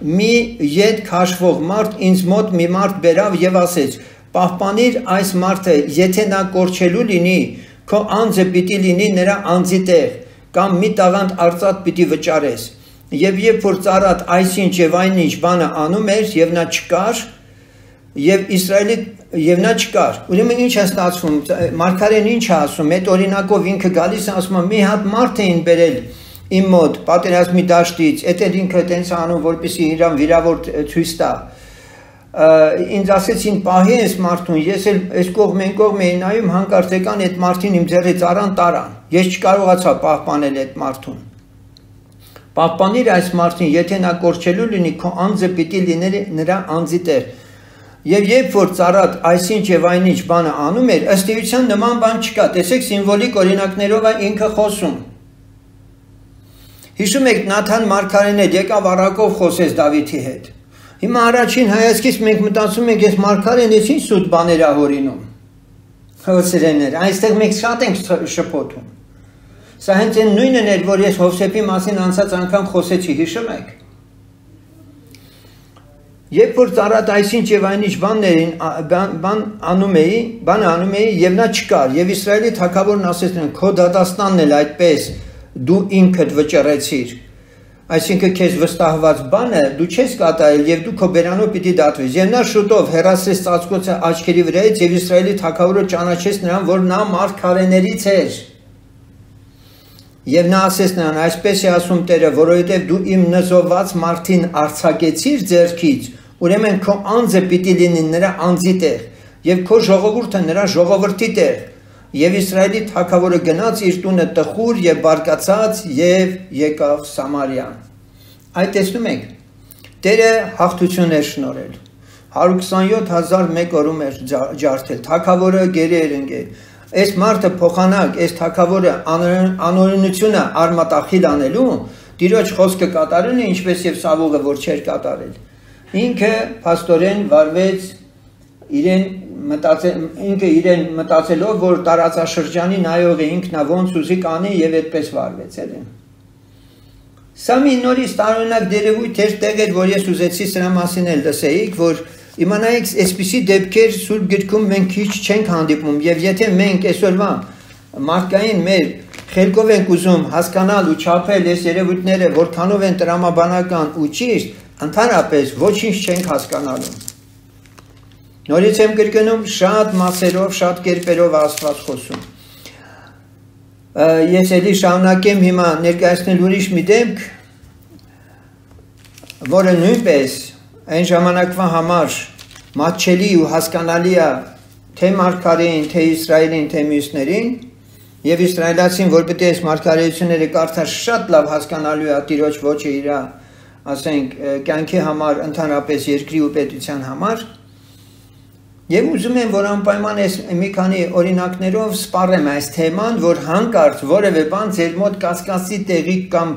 S1: մի ետ քաշվող մարդ ինձ մոտ մի մարդ բերավ եւ ասեց. Պահպանիր այս մարդը, եթե նա կորչելու լինի, քո անձը պիտի լինի նրա անձի տեղ, կամ մի տաղանդ արծաթ պիտի վճարես։ Եվ երբ որ ծառատ այսինչ եւ այնինչ բանը անում էր եւ նա չկար, եւ նա չկար։ Ուրեմն ինչ է ստացվում, մարգարեն ինչ է ասում, այդ օրինակով ինքը գալիս է ասում, մի հատ մարդ էին բերել իմ մոտ պատերազմի դաշտից, էդ էլ ինքը տենց անում, որպեսզի իրան վիրավոր ցույց տա։ Ինձ ասեցին պահի այս մարդուն, ես էլ այս կողմ էի նայում, հանկարծ եկան այդ մարդին իմ ձեռից առան տարան։ Ես չկարողացա պահպանել այդ մարդուն։ Պահպանիր այս մարդին, եթե նա կորչելու լինի, քո անձը պիտի լինի նրա անձի տեղ։ Եվ երբ որ ծառատ այսինչ եւ այնինչ բանը անում էր, ըստ էության նման բան չկա։ Տեսեք սիմվոլիկ օրինակներով է ինքը խոսում։ Հիշում եք Նաթան մարգարեն հետ եկավ առակով խոսեց Դավիթի հետ։ Հիմա առաջին հայացքից մենք մտածում ենք, ես մարգարեն ես ինչ սուտ բաներ ա հորինում։ Հոսերեներ, այստեղ մենք շատ ենք շփոթում։ Սա հենց այն նույնն էր, որ ես Հովսեփի մասին անցած անգամ խոսեցի, հիշում եք։ Երբ որ ծառատ այսինչ եւ այնինչ բան անում էի եւ նա չկար եւ Իսրայելի թագավորն ասեց նրան քո դատաստանն էլ այդպես դու ինքդ վճռեցիր այսինքն քեզ վստահված բանը դու չես կատարել եւ դու քո բերանով պիտի դատվես եւ նա շուտով հեռացրեց ծածկոցը աչքերի վրայից եւ Իսրայելի թագավորը ճանաչեց նրան որ նա մարգարեներից էր Եվ նա ասեց նրան, այսպես է ասում Տերը, որովհետև դու իմ նզոված մարդին արձակեցիր ձեռքից, ուրեմն քո անձը պիտի լինի նրա անձի տեղ, եւ քո ժողովուրդը նրա ժողովրդի տեղ, եւ Իսրայելի թագավորը գնաց իր տունը տխուր եւ բարկացած եւ եկավ Սամարիա։ Այդ տեսնում եք, Տերը հաղթություն էր շնորհել, 127,001 օրում էր ջարդել, թագավորը գերի էր ընկել, Այս մարդը փոխանակ, այս թագավորը անօրինությունը արմատախիլ անելու, Տիրոջ խոսքը կատարել է, ինչպես եւ Սավուղը, որ չէր կատարել։ Ինքը փաստորեն վարվեց իրեն մտածելով, որ տարածաշրջանի նայողը ինքնա ոնց ուզի կանի եւ այդպես վարվեց էլի։ Սա մի նորից տարօրինակ դերևույթ էր տեղեր, որ ես ուզեցի սրա մասին էլ լսեիք, որ իմանայիք, այսպիսի դեպքեր Սուրբ Գրքում մենք քիչ չենք հանդիպում, եւ եթե մենք այսօրվա մարդկային մեր խելքով ենք ուզում հասկանալ ու չափել այս երևույթները, որքանով են տրամաբանական ու ճիշտ, ընդհանրապես ոչինչ չենք հասկանալու։ Նորից եմ կրկնում, շատ մասերով, շատ կերպերով Աստված խոսում։ Ես էլի շարունակեմ հիմա ներկայացնել ուրիշ մի դեպք, որը նույնպես այն ժամանակվա համար մատչելի ու հասկանալի է թե մարգարեին, թե Իսրայելին, թե մյուսներին, եւ իսրայելացին, որ պետք է այս մարգարեությունները կարդա, շատ լավ հասկանալու է Տիրոջ ոճը իր, ասենք, կյանքի համար, ընդհանրապես երկրի ու պետության համար։ Եվ ուզում եմ, որ անպայման այս մի քանի օրինակներով սպառեմ այս թեման, որ հանկարծ որևէ բան ձեր մոտ կասկածի տեղի կամ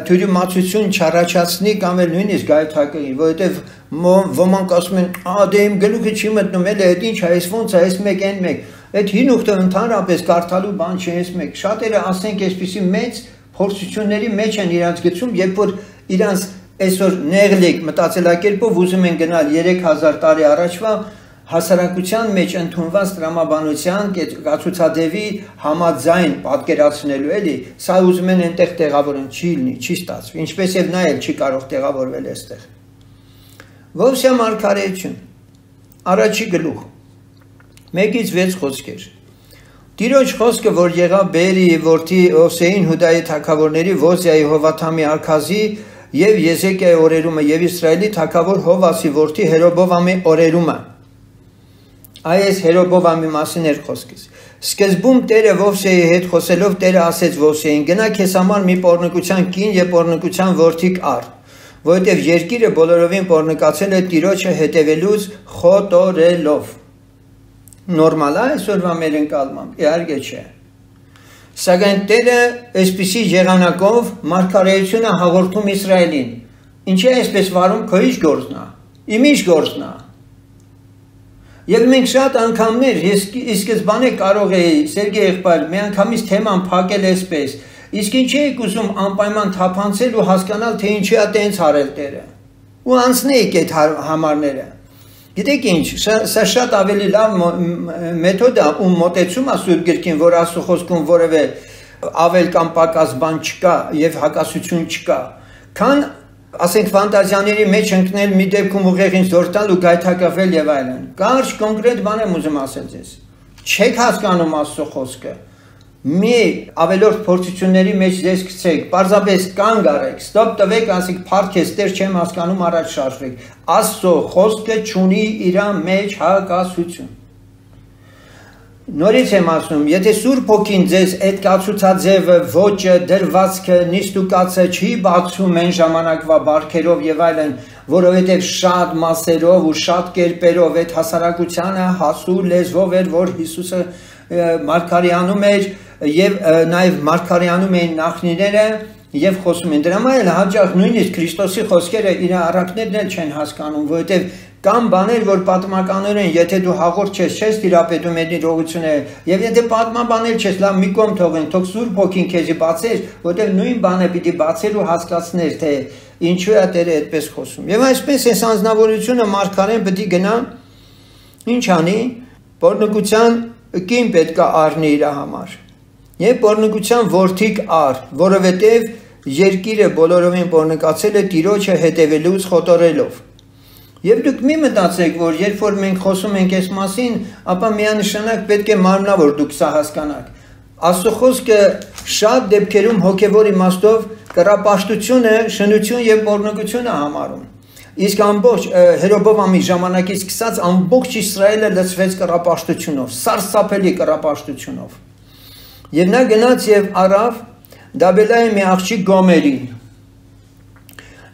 S1: թյուրիմացություն չառաջացնի կամ էլ նույնիսկ գայթակղի, որովհետև ոմանք ասում են, դե իմ գլուխը չի մտնում, էլ այդ ինչ է, այս ոնց է, այս մեկ, այն մեկ, այդ հին ուխտը ընդհանրապես կարդալու բան չի, այս մեկ, շատերը ասենք այսպիսի մեծ փորձությունների մեջ են իրանց գցում, երբ որ իրանց այսօր նեղլիկ մտածելակերպով ուզում են գնալ 3000 տարի առաջվա հասարակության մեջ ընդունված տրամաբանության կացուցադեպի համաձայն պատկերացնելու էլի, սա ուզում են այնտեղ տեղավորեն, չի լինի, չի ստացվի, ինչպես եւ նա էլ չի կարող տեղավորվել այստեղ։ Ովսեա մարգարեություն, առաջի գլուխ, 1-6 խոսքեր։ Տիրոջ խոսքը, որ եղավ Բերի որդի Ովսեին Հուդայի թագավորների Ոզիայի Հովաթամի արքազի եւ Եզեկիայի օրերումը եւ Իսրայելի թագավոր Հովասի որդի Հերոբովամի օրերումը։ Այս Հերոբովամի մասին էր խոսքից։ Սկզբում Տերը Ովսեի հետ խոսելով Տերը ասեց Ովսեին. գնա քեզ համար մի պոռնկության կին եւ պոռնկության որդիկ առ, որովհետեւ երկիրը բոլորովին պոռնկացել է Տիրոջը հետևելուց խոտորելով։ Նորմալ է այսօրվա մեր ընկալմամբ, իհարկե չէ։ Սակայն Տերը այսպիսի եղանակով մարգարեությունը հաղորդում Իսրայելին։ Ինչի է այսպես վարում, քո ինչ գործն է, իմ ինչ գործն է։ Եվ մենք շատ անգամներ, ես ի սկզբանե կարող էի, Սերգեյ եղբայր, մի անգամից թեման փակել այսպես, իսկ ինչի եք ուզում անպայման թափանցել ու հասկանալ, թե ինչի է տենց արել Տերը։ Ու անցնեիք այդ համարները։ Գիտեք ինչ, սա շատ ավելի լավ մեթոդ է ու մոտեցում է Սուրբ Գրքին, որ Աստծո խոսքում որևէ ավել կամ պակաս բան չկա եւ հակասություն չկա, քան ասենք ֆանտազիաների մեջ ընկնել մի դեպքում ուղեղին զոր տալ ու գայթակղվել եւ այլն։ Կարճ կոնկրետ բան եմ ուզում ասել ձեզ։ Չեք հասկանում Աստծո խոսքը։ Մի ավելորդ փորձությունների մեջ ձեզ գցեք, պարզապես կանգ առեք, ստոպ տվեք, ասեք փառքես Տեր, չեմ հասկանում, առաջ շարժվեք։ Աստծո խոսքը չունի իր մեջ հակասություն։ Նորից եմ ասում, եթե Սուրբ Հոգին ձեզ այդ կացուցաձևը, ոճը, դրվածքը, նիստուկացը չի բացում այն ժամանակվա բարքերով եւ այլն, որովհետեւ շատ մասերով ու շատ կերպերով այդ հասարակությանը հասու լեզվով էր, որ Հիսուսը մարգարեանում էր եւ նաեւ մարգարեանում էին նախնիները եւ խոսում են։ Դրա համար էլ հաճախ նույնիսկ Քրիստոսի խոսքերը իր առակներն էլ չեն հասկանում, որովհետեւ կամ բաներ, որ պատմականորեն, եթե դու հաղորդ չես տիրապետում այդ իրողությունները, եւ եթե պատմաբանել չես, լավ մի կողմ թողեն, թող Սուրբ Հոգին քեզի բացեր, որտեղ նույն բանը պիտի բացեր ու հասկացներ, թե ինչու է Տերը այդպես խոսում։ Եվ այսպես այս անձնավորությունը մարգարեն պետք է գնա, ինչ անի, պոռնկության կին պետք է առնի իր համար։ Եվ պոռնկության որդիկ առ, որովհետեւ երկիրը բոլորովին պոռնկացել է Տիրոջը հետևելուց խոտորելով։ Եվ դուք մի մտածեք, որ երբ որ մենք խոսում ենք այս մասին, ապա միանշանակ պետք է մարմնավոր դուք սա հասկանաք։ Աստծո խոսքը շատ դեպքերում հոգևոր իմաստով կռապաշտությունը, շնություն եւ պոռնկություն է համարում։ Իսկ ամբողջ Հերոբովամի ժամանակից սկսած ամբողջ Իսրայելը լցվեց կռապաշտությունով, սարսափելի կռապաշտությունով։ Եվ նա գնաց եւ առավ Դաբելայի մի աղջիկ Գոմերին։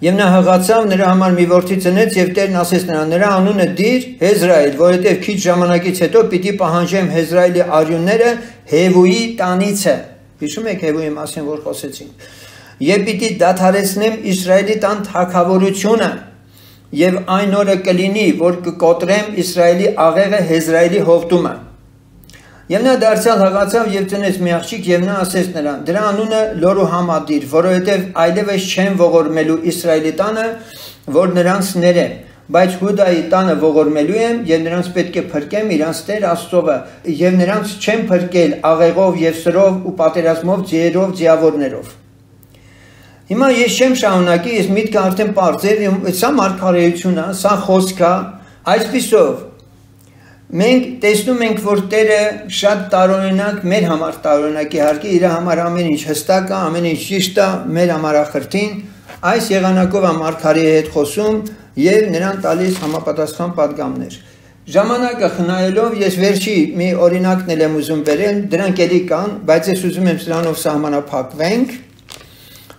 S1: Եվ նա հղացավ, նրա համար մի որդի ծնեց եւ Տերն ասեց նրան, նրա անունը դիր Հեզրայել, որովհետեւ քիչ ժամանակից հետո պիտի պահանջեմ Հեզրայելի արյունները Հևուի տանիցը։ Հիշում եք Հևուի մասին, որ խոսեցինք։ եւ պիտի դադարեցնեմ Իսրայելի տան թագավորությունը եւ այն օրը կլինի, որ կկոտրեմ Իսրայելի աղեղը Հեզրայելի հովտումը։ Եվ նա դարձյալ հղացավ եւ ծնեց մի աղջիկ եւ նա ասեց նրան. դրա անունը Լորու համադիր, որովհետեւ այլևս չեն ողորմելու Իսրայելի տանը, որ նրանց ներեմ, բայց Հուդայի տանը ողորմելու եմ եւ նրանց պետք է փրկեմ իրանց Տեր Աստծովը եւ նրանց չեմ փրկել աղեղով եւ սրով ու պատերազմով, ձիերով, ձիավորներով։ Հիմա ես չեմ շարունակի, ես միտքը արդեն པարզ է, սա մարգարեություն է, սա խոսք է, այսպիսով մենք տեսնում ենք, որ Տերը շատ տարօրինակ, մեր համար տարօրինակ իհարկե, իր համար ամեն ինչ հստակ է, ամեն ինչ ճիշտ է, մեր համար ախրթին, այս եղանակով է մարգարեի հետ խոսում եւ նրան տալիս համապատասխան պատգամներ։ Ժամանակը խնայելով ես վերջի մի օրինակն եմ ուզում բերել, դրանք էլի կան, բայց ես ուզում եմ սրանով սահմանափակվենք։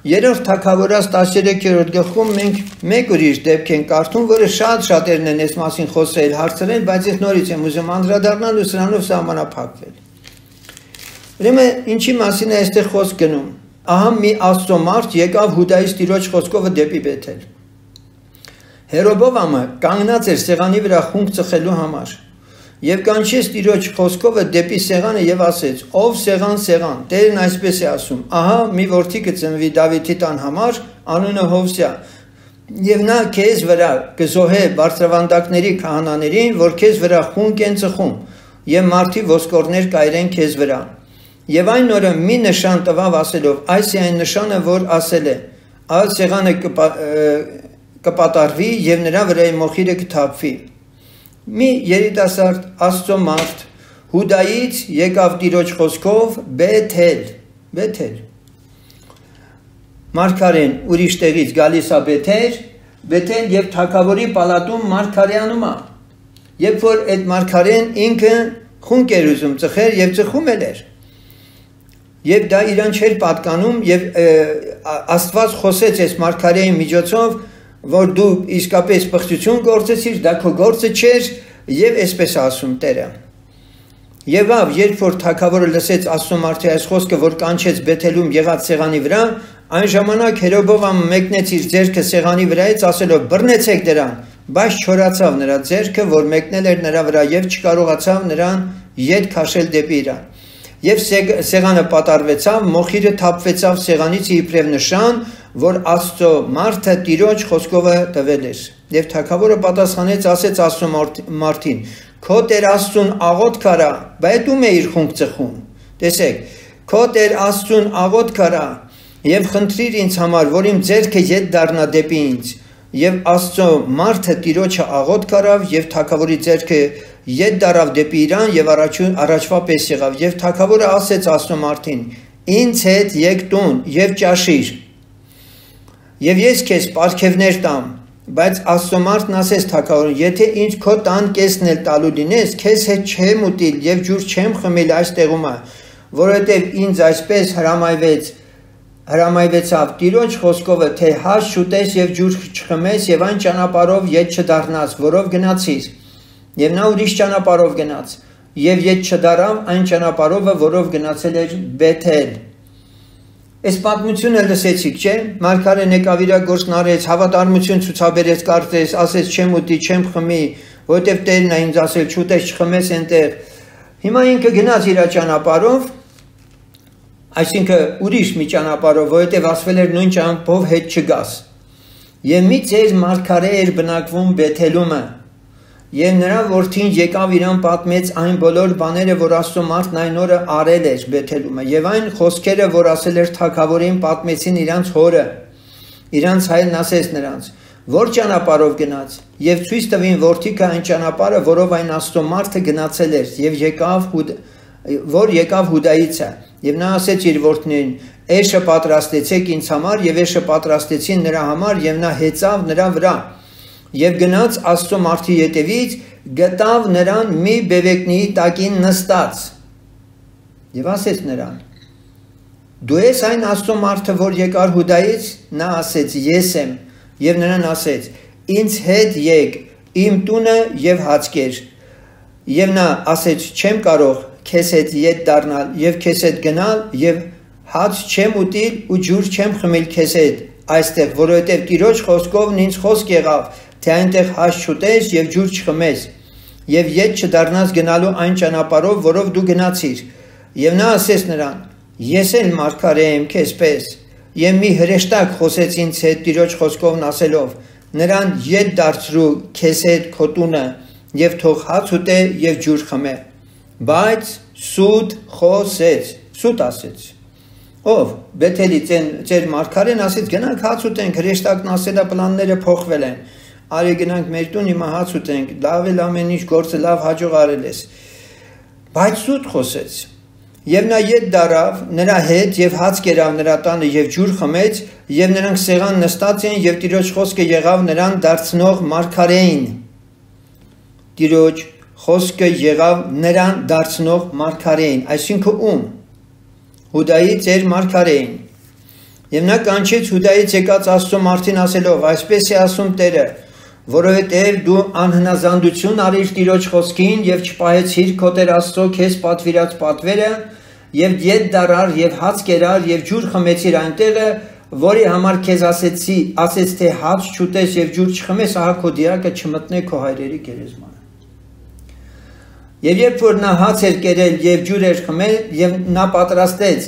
S1: Երրորդ Թագավորաց 13-րդ գլխում մենք մեկ ուրիշ դեպք ենք կարդում, որը շատ-շատերն են այս մասին խոսել, հարցրել, բայց ես նորից եմ ուզում անդրադառնալ ու սրանով սահմանափակվել։ Ուրեմն ինչի մասին է այստեղ խոսք գնում։ Ահա մի Աստծո մարդ եկավ Հուդայից Տիրոջ խոսքով դեպի Բեթել։ Հերոբովամը կանգնած էր սեղանի վրա խունկ ծխելու համար։ Եվ կանչեց Տիրոջ խոսքով դեպի սեղանը եւ ասեց. ով սեղան, սեղան, Տերն այսպես է ասում. ահա մի որդի կծնվի Դավիթի տան համար, անունը Հովսյա, եւ նա քեզ վրա կզոհե բարձրավանդակների քահանաներին, որ քեզ վրա խունկ են ծխում, եւ մարդի ոսկորներ կայրեն քեզ վրա։ Եվ այն օրը մի նշան տվավ ասելով. այս է այն նշանը, որ ասել է. այս սեղանը կպատարվի եւ նրա վրայի մոխիրը կթափվի։ Մի երիտասարդ Աստծո մարդ Հուդայից եկավ Տիրոջ խոսքով Բեթել։ Մարգարեն ուրիշ տեղից գալիս է Բեթել եւ թագավորի պալատում մարգարեանում է։ Երբ որ այդ մարգարեն ինքը խունկ էր ուզում ծխեր եւ ծխում էր։ Եվ դա իրան չէր պատկանում եւ Աստված խոսեց այս մարգարեի միջոցով, որ դու իսկապես պղծություն գործեցիր, դա քո գործը չէր եւ այսպես ասում Տերը։ Եվ երբ որ թագավորը լսեց Աստծո մարդի այս խոսքը, որ կանչեց Բեթելում եղած սեղանի վրա, այն ժամանակ Հերոբովամը մեկնեց իր ձեռքը սեղանի վրայից ասելով. բռնեցեք դրան, բայց չորացավ նրա ձեռքը, որ մեկնել էր նրա վրա եւ չկարողացավ նրան ետ քաշել դեպի իրան։ Եվ սեղանը պատարվեցավ, մոխիրը թափվեցավ սեղանից իբրև նշան, որ Աստծո մարդը Տիրոջ խոսքով տվել էր։ Եվ թագավորը պատասխանեց, ասեց Աստծո մարդին. քո Տեր Աստծուն աղոթք արա, բայց ում է իր խունկ ծխում։ Տեսեք, քո Տեր Աստծուն աղոթք արա եւ խնդրիր ինձ համար, որ իմ ձեռքը ետ դառնա դեպի ինձ։ Եվ Աստծո մարդը Տիրոջը աղոթք արավ եւ թագավորի ձեռքը ետ դարավ դեպի իրան եւ առաջվա պես եղավ։ Եվ թագավորը ասեց Աստծո մարդին. ինձ հետ եկ տուն եւ ճաշիր։ Եվ ես քեզ պարգևներ տամ, բայց Աստծո մարդն ասեց թագավորին. եթե ինձ քո տան կեսն էլ տալու լինես, քեզ հետ չեմ ուտիլ եւ ջուր չեմ խմել այս տեղում, որովհետեւ ինձ այսպես հրամայվեցավ Տիրոջ խոսքով, թե հաշ շուտես եւ ջուր չխմես եւ այն ճանապարհով ետ չդառնաս, որով գնացիր։ Եվ նա ուրիշ ճանապարհով գնաց եւ ետ չդարավ այն ճանապարհով, որով գնացել էր Բեթել։ Այս պատմությունը լսեցիք, չէ՞։ Մարգարեն եկավ իր գործն արեց, հավատարմություն ցուցաբերեց, կարծես, ասեց չեմ ուտի, չեմ խմի, որովհետև Տերն է ինձ ասել չուտես, չխմես այնտեղ։ Հիմա ինքը գնաց իր ճանապարհով, այսինքն ուրիշ մի ճանապարհով, որովհետև ասվել էր նույն ճանապարհով հետ չգաս։ Եվ մի ծեր մարգարե էր բնակվում Բեթելումը։ Եվ նրա որդին եկավ իրան պատմեց այն բոլոր բաները, որ Աստծո մարդն այն օրը արել էր Բեթելումը, եւ այն խոսքերը, որ ասել էր թագավորին, պատմեցին իրանց հորը։ Իրանց հայրն ասեց նրանց. որ ճանապարհով գնաց, եւ ցույց տվին որդիքը այն ճանապարհը, որով այն Աստծո մարդը գնացել էր, եւ եկավ Հուդայից է։ Եվ նա ասեց իր որդներին. «Էշը պատրաստեցեք ինձ համար», եւ էշը պատրաստեցին նրա համար, եւ նա հեծավ նրա վրա։ Եվ գնաց Աստծո մարդի ետևից, գտավ նրան մի բևեկնիի տակին նստած։ Եվ ասեց նրան. դու ես այն Աստծո մարդը, որ եկար Հուդայից։ Նա ասեց. ես եմ։ Եվ նրան ասեց. ինձ հետ եկ իմ տունը եւ հաց կեր։ Եվ նա ասեց. չեմ կարող քեզ հետ ետ դառնալ եւ քեզ հետ գնալ եւ հաց չեմ ուտիլ ու ջուր չեմ խմիլ քեզ հետ այստեղ, որովհետև Տիրոջ խոսքովն ինձ խոսք եղավ, թե այնտեղ հաց չուտես եւ ջուր չխմես, եւ ետ չդառնաս գնալու այն ճանապարհով, որով դու գնացիր։ Եվ նա ասեց նրան. Ես էլ մարգարե եմ քեզպես, եւ մի հրեշտակ խոսեց ինձ հետ Տիրոջ խոսքովն ասելով. նրան ետ դարձրու քեզ հետ քո տունը եւ թող հաց ուտե եւ ջուր խմե։ Բայց սուտ խոսեց, սուտ ասեց։ Ով Բեթելի ձեր մարգարեն ասեց գնանք հաց ուտենք, հրեշտակն ասել է պլանները փոխվել են։ Արի գնանք մեր տուն, հիմա հաց ուտենք, լավ էլ ամեն ինչ գործը լավ հաջող արել ես։ Բայց սուտ խոսեց։ Եվ նա ետ դարավ նրա հետ եւ հաց կերավ նրա տանը եւ ջուր խմեց եւ նրանք սեղան նստած էին եւ Տիրոջ խոսքը եղավ նրան դարձնող մարգարեին։ Տիրոջ խոսքը եղավ նրան դարձնող մարգարեին, այսինքն ում։ Հուդայի ծեր մարգարեին։ Եվ նա կանչեց Հուդայից եկած Աստծո մարդին ասելով. այսպես է ասում Տերը, որովհետև դու անհնազանդություն արիր Տիրոջ խոսքին եւ չպահեցիր քո Տեր Աստծո քեզ պատվիրած պատվերը եւ ետ դարար եւ հաց կերար եւ ջուր խմեցիր այնտեղը, որի համար քեզ ասեց թե հաց չուտես եւ ջուր չխմես, ահա քո դիակը չմտնե քո հայրերի գերեզմանը։ Եվ երբ որ նա հաց էր կերել եւ ջուր էր խմել եւ նա պատրաստեց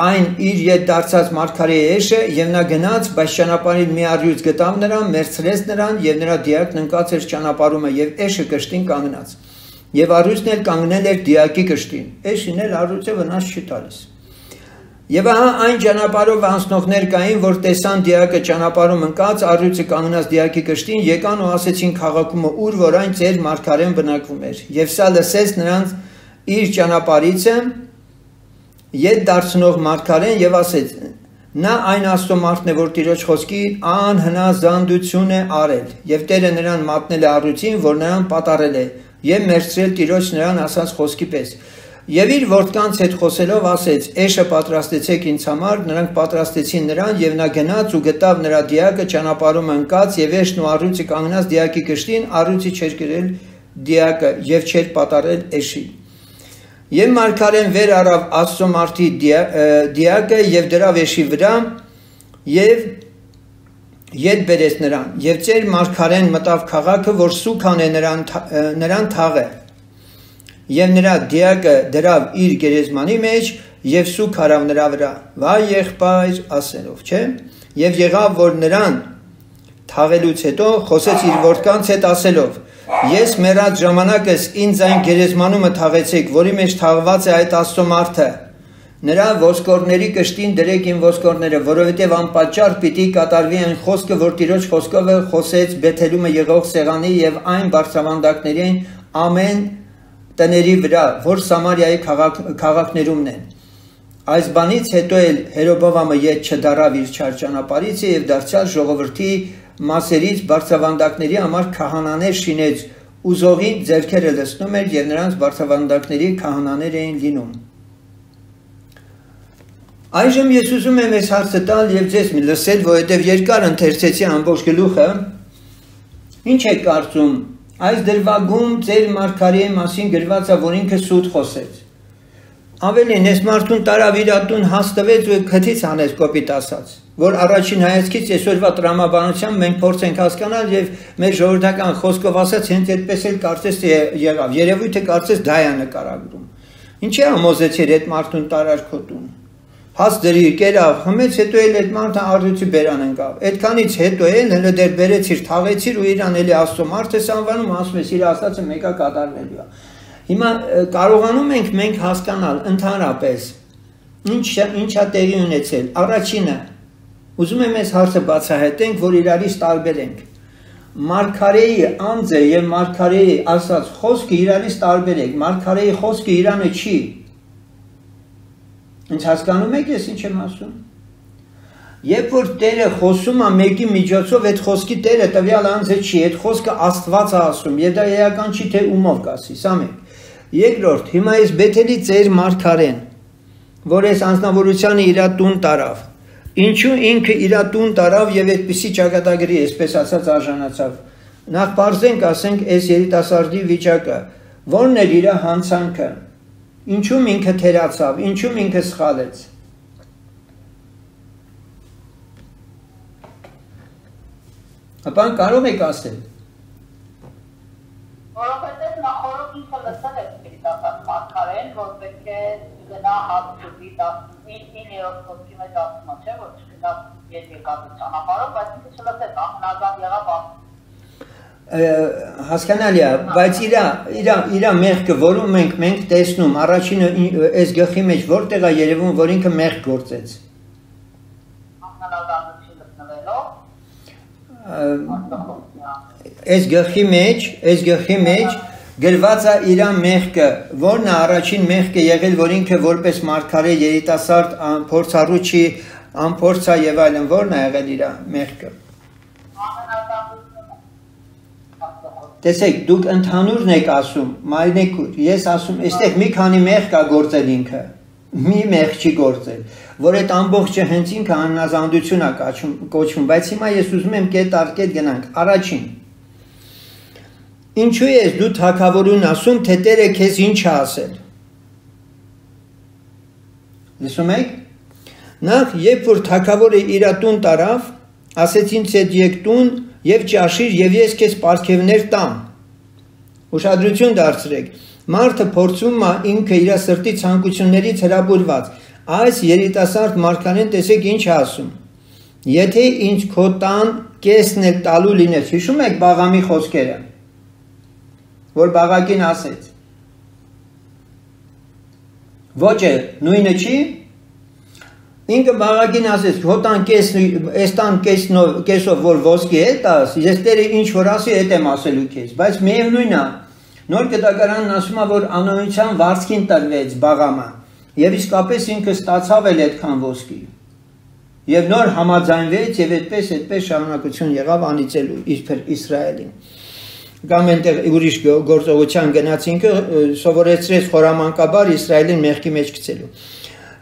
S1: այն իր ետ դարձած մարգարեի էշը եւ նա գնաց, բայց ճանապարհին մի առյուծ գտավ նրան, մերցրեց նրան եւ նրա դիակն ընկած էր ճանապարհումը եւ էշը կշտին կանգնած։ Եվ առյուծն էլ կանգնել էր դիակի կշտին։ Էշին էլ առյուծը վնաս չի տալիս։ Եվ ահա այն ճանապարհով անցնողներ կային, որ տեսան դիակը ճանապարհում ընկած, առյուծը կանգնած դիակի կշտին, եկան ու ասեցին քաղաքումը ուր որ այն ծեր մարգարեն բնակվում էր։ Եվ սա լսեց նրանց իր ճանապարհիցը ետ դարձնող մարգարեն եւ ասեց. նա այն Աստծո մարդն է, որ Տիրոջ խոսքի անհնազանդություն է արել, եւ Տերը նրան մատնել է առյուծին, որ նրան պատառել է, եւ մերցրել Տիրոջ նրան ասած խոսքի պես։ Եվ իր որդկանց հետ խոսելով ասեց. էշը պատրաստեցեք ինձ համար, նրանք պատրաստեցին նրան եւ նա գնաց ու գտավ նրա դիակը ճանապարհում ընկած եւ էշն ու առյուծը կանգնած դիակի կշտին, առյուծի չէր կրել դիակը եւ չէր պատառել էշին։ Եվ մարգարեն վեր առավ Աստծո մարդի դիակը եւ դրավ էշի վրա եւ ետ բերեց նրան եւ ծեր մարգարեն մտավ քաղաքը, որ սուք անե նրան թաղը եւ նրա դիակը դրավ իր գերեզմանի մեջ եւ սուք արավ նրա վրա վայ եղբայր ասելով, չէ՞։ Եվ եղավ որ նրան թաղելուց հետո խոսեց իր որդկանց հետ ասելով. ես մեռած ժամանակս ինձ այն գերեզմանումը թաղեցեք, որի մեջ թաղված է այդ Աստծո մարդը։ Նրա ոսկորների կշտին դրեք իմ ոսկորները, որովհետև անպատճառ պիտի կատարվի այն խոսքը, որ Տիրոջ խոսքով խոսեց Բեթելումը եղող սեղանի եւ այն բարձրավանդակների ամեն տների վրա, որ Սամարիայի քաղաքներումն են։ Այս բանից հետո էլ Հերոբովամը ետ չդարավ իր չար ճանապարհից եւ դարձյալ ժողովրդի մասերից բարձրավանդակների համար քահանաներ շինեց, ուզողին ձեռքերը լցնում էր եւ նրանց բարձրավանդակների քահանաներ էին լինում։ Այժմ ես ուզում եմ այս հարցը տալ եւ ձեզ լսել, որովհետեւ երկար ընթերցեցի ամբողջ գլուխը։ Ինչ եք կարծում, այս դրվագում ձեր մարգարեի մասին գրված է, որ ինքը սուտ խոսեց։ Ավելին, այս մարդուն տարավ իր տուն հաստվեց ու քթից հանեց կոպիտ ասած, որ առաջին հայացքից այսօրվա տրամաբանությամբ մենք փորձ ենք հասկանալ եւ մեր ժողովրդական խոսքով ասած հենց այդպես էլ կարծես եղավ։ Երևույթը կարծես դա է նկարագրում։ Ինչի՞ ամոզեցիր այդ մարդուն տարար քո տուն։ Հաց դրի կերավ, խմեց, հետո էլ այդ մարդը առյուծի բերան ընկավ։ Այդքանից հետո էլ հենց դեր բերեցիր, թաղեցիր ու իրան էլի Աստծո մարդ ես անվանում, ասում ես իր ասածը մեկա կատարվելու է։ Հիմա կարողանում ենք մենք հասկանալ ընդհանրապես ինչա տեղի ունեցել։ Առաջինը, ուզում եմ այս հարցը բացահայտենք, որ իրարից տարբերենք։ Մարգարեի անձը եւ մարգարեի ասած խոսքը իրարից տարբեր է։ Մարգարեի խոսքը Իրանը չի։ Ինչ հասկանում եք ես ինչ եմ ասում։ Երբ որ Տերը խոսում է մեկի միջոցով, այդ խոսքի Տերը տվյալ անձը չի, այդ խոսքը Աստված է ասում, եւ դա էական չի թե ումով կասի, սա մեկ։ Երկրորդ, հիմա այս Բեթելի ծեր մարգարեն, որ այս անձնավորությունը իր տուն տարավ։ Ինչու ինքը իր տուն տարավ եւ այդպիսի ճակատագրի, այսպես ասած, արժանացավ։ Նախ բարձենք, ասենք, այս երիտասարդի վիճակը, որն էր իր հանցանքը։ Ինչու ինքը թերացավ, ինչու ինքը սխալեց։ Ապա կարող եք ասել։
S4: Որովհետև նախորդ ինքը լսել եք երիտասարդ մարգարեն, որ պետք է գնա հատուցի 19-րդ խոսքի մեջ ասում է, չէ՞, որ չգնա երկաթի ճանապարհով, բայց ինքը չլսեց, անհնազանդ եղավ
S1: հասկանալի է, բայց իր մեղքը, որում մենք տեսնում, առաջինը այս գլխի մեջ որտեղ է երևում, որ ինքը մեղք գործեց։
S4: Անհնազանդություն գտնվելով
S1: Այս գլխի մեջ գրված է իր մեղքը, որն է առաջին մեղքը եղել, որ ինքը որպես մարգարե երիտասարդ փորձառու չի, անփորձ է եւ այլն, որն է եղել իր մեղքը։ Տեսեք, դուք ընդհանուրն եք ասում, մայրենեքուր, ես ասում, այստեղ մի քանի մեղք կա գործել ինքը, մի մեղք չի գործել, որ այդ ամբողջը հենց ինքը անհնազանդություն է կոչվում, բայց հիմա ես ուզում եմ կետ առ կետ գնանք, առաջին։ Ինչու ես դու թագավորուն ասում, թե Տերը քեզ ինչ է ասել։ Լսում եք։ Նախ, երբ որ թագավորը իր տուն տարավ, ասեց ինձ հետ եկ տուն եւ ճաշիր եւ ես քեզ պարգևներ տամ։ Ուշադրություն դարձրեք։ Մարդը փորձում է ինքը իր սրտի ցանկություններից հրաբուրված։ Այս երիտասարդ մարգարեն տեսեք ինչ է ասում։ Եթե ինձ քո տան կեսն էլ տալու լինես, հիշում եք Բաղամի խոսքերը, որ Բաղակին ասեց։ Ոչ է, նույնը չի։ Ինքը Բաղակին ասեց, քո տան կեսով որ ոսկի է տաս, ես Տերը ինչ որ ասի, այդ եմ ասելու քեզ, բայց միևնույնն է, նոր գտակարանն ասում է, որ անօրինության վարձքին տրվեց Բաղամը, եւ իսկապես ինքը ստացավ էլ այդքան ոսկի։ Եվ նոր համաձայնվեց եւ այդպես շարունակություն եղավ անիծելու Իսրայելին։ Կամ այնտեղ ուրիշ գործողության գնաց ինքը սովորեցրեց խորամանկաբար Իսրայելին մեղքի մեջ գցելու։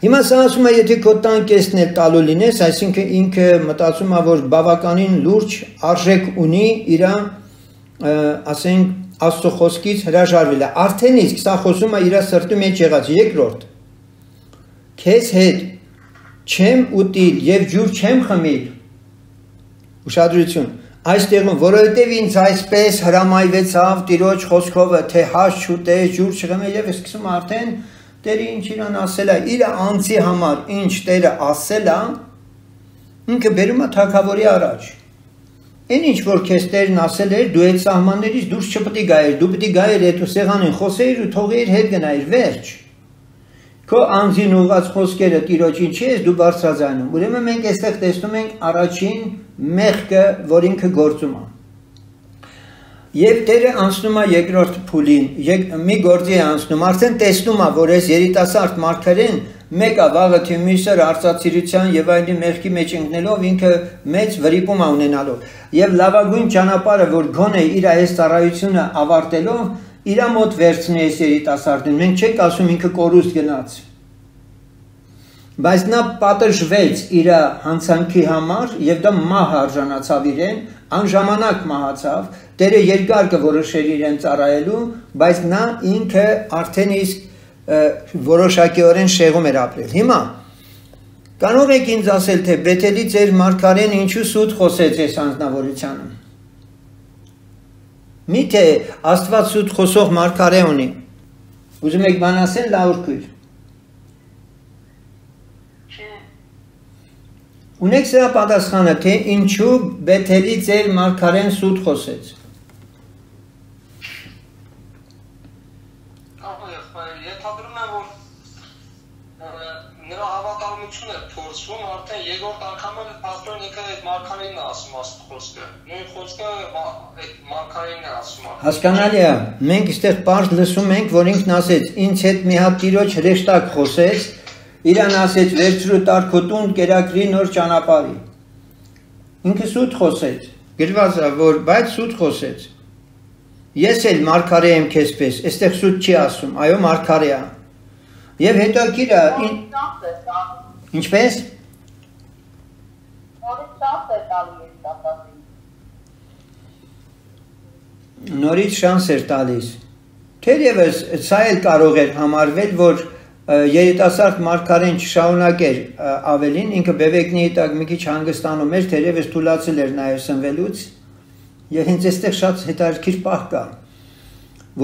S1: Հիմա սա ասում է, եթե քո տան կեսն էլ տալու լինես, այսինքն ինքը մտածում է, որ բավականին լուրջ արժեք ունի իր, ասենք, Աստծո խոսքից հրաժարվել է։ Արդեն իսկ սա խոսում է իր սրտի մեջ եղած։ Երկրորդ, քեզ հետ չեմ ուտիլ եւ ջուր չեմ խմիլ։ Ուշադրություն, այստեղում, որովհետեւ ինձ այսպես հրամայվեցավ Տիրոջ խոսքովը, թե հաշ չուտես, ջուր չխմես եւ սկսում արդեն Տերը ինչ իրան ասել է, իր անձի համար ինչ Տերը ասել է, ինքը բերում է թագավորի առաջ։ Այն ինչ որ քեզ Տերն ասել էր, դու այդ սահմաններից դուրս չպետք է գայիր, դու պետք է գայիր այդ սեղանին, խոսեիր ու թողեիր հետ գնայիր, վերջ։ Քո անձին ուղղած խոսքերը Տիրոջ ինչի ես դու բարձրաձայնում։ Ուրեմն մենք այստեղ տեսնում ենք առաջին մեղքը, որ ինքը գործում է։ Եվ Տերը անցնում է երկրորդ փուլին, մի գործի է անցնում, արդեն տեսնում է, որ այս երիտասարդ մարգարեն մեկը վաղը թիմիսր արծաթիրության եւ այլի մեղքի մեջ ընկնելով ինքը մեծ վրիպում է ունենալով եւ լավագույն ճանապարհը որ գոնե իր այս ծառայությունը ավարտելով իր մոտ վերցնի այս երիտասարդին մենք չենք ասում ինքը կորուստ գնաց բայց նա պատժվեց իր հանցանքի համար եւ դա մահ արժանացավ իրեն անժամանակ մահացավ Տերը երկար կորոշեր իրեն ծառայելու բայց նա ինքը արդեն իսկ որոշակիորեն շեղում էր ապրել հիմա կարող եք ինձ ասել թե Բեթելի ձեր մարգարեն ինչու սուտ խոսեց այս անձնավորությանը միթե Աստված սուտ խոսող մարգարե ունի ուզում եք բան ասել լավ քույր Ունեք սրա պատասխանը, թե ինչու Բեթելի ձեր մարգարեն սուտ խոսեց։
S3: Ենթադրում եմ, որ նրա հավատարմությունը փորձվում արդեն երկրորդ անգամը պաստորն ինքը այդ մարգարենն է ասում ասում խոսքը։ Նույն խոսքը այդ մարգարենն է ասում։
S1: Հասկանալի է, մենք այստեղ պարզ լսում ենք, որ ինքն ասեց, ինձ հետ մի հատ Տիրոջ հրեշտակ խոսեց Իրան ասեց վերցրու տարկոտուն կերակրի նոր ճանապարհի։ Ինքը սուտ խոսեց։ Գրված է որ բայց սուտ խոսեց։ Ես էլ մարգարե եմ քեզպես, այստեղ սուտ չի ասում, այո մարգարե է։ Եվ հետաքրքիր է Ինչպես? Նորից շանս էր տալիս։ Թերևս սա էլ կարող էր համարվել, որ երիտասարդ մարգարեն չշարունակեր ավելին, ինքը բևեկնի տակ մի քիչ հանգստանում էր, թերևս թուլացել էր նաև սնվելուց, Եվ հենց այստեղ շատ հետաքրքիր պահ կա,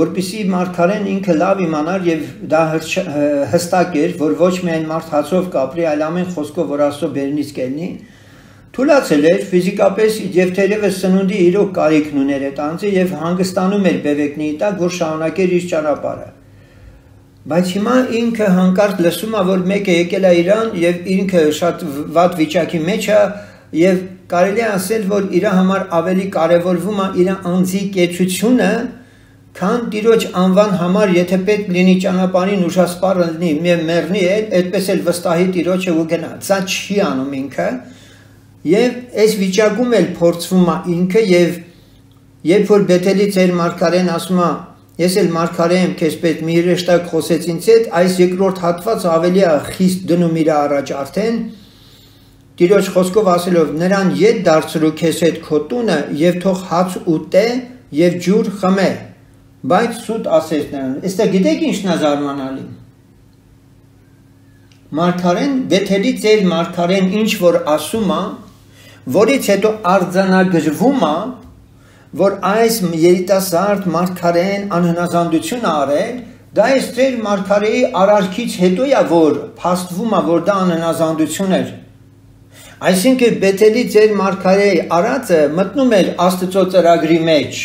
S1: որպեսզի մարգարեն ինքը լավ իմանար եւ դա հստակ էր, որ ոչ միայն մարդ հացով կապրի, այլ ամեն խոսքով, որ Աստծո բերնից կելնի, թույլացել էր ֆիզիկապես եւ թերևս սնունդի իրոք կարիքն ուներ այդ անձը եւ հանգստանում էր բևեկնի տակ, որ շարունակեր իր ճանապարհը։ Բայց հիմա ինքը հանկարծ լսում է, որ մեկը եկել է իրան եւ ինքը շատ վատ վիճակի մեջ է եւ կարելի է ասել, որ իր համար ավելի կարեւորվում է իր անձի կեցությունը, քան Տիրոջ անվան համար, եթե պետք լինի ճանապարհին ուժասպառ լինի, մեռնի այդպես էլ վստահի Տիրոջը ու գնա։ Սա չի անում ինքը։ Եվ այս վիճակում էլ փորձվում է ինքը եւ երբ որ Բեթելի ծեր մարգարեն ասում է ես էլ մարգարե եմ քեզ պետք մի հրեշտակ խոսեց ինձ հետ, այս երկրորդ հատվածը ավելի է խիստ դնում իր առաջ արդեն Տիրոջ խոսքով ասելով նրան ետ դարձրու քեզ հետ քո տունը եւ թող հաց ուտե եւ ջուր խմե, բայց սուտ ասես նրան։ Այստեղ գիտեք ինչն է զարմանալի։ Մարգարեն Բեթելի ծեր մարգարեն ինչ որ ասում է, որից հետո արձանագրվում է, որ այս երիտասարդ մարգարեն անհնազանդություն արել, դա այս ծեր մարգարեի արարքից հետո է, որ փաստվում է, որ դա անհնազանդություն էր։ Այսինքն Բեթելի ծեր մարգարեի արածը մտնում էր Աստծո ծրագրի մեջ։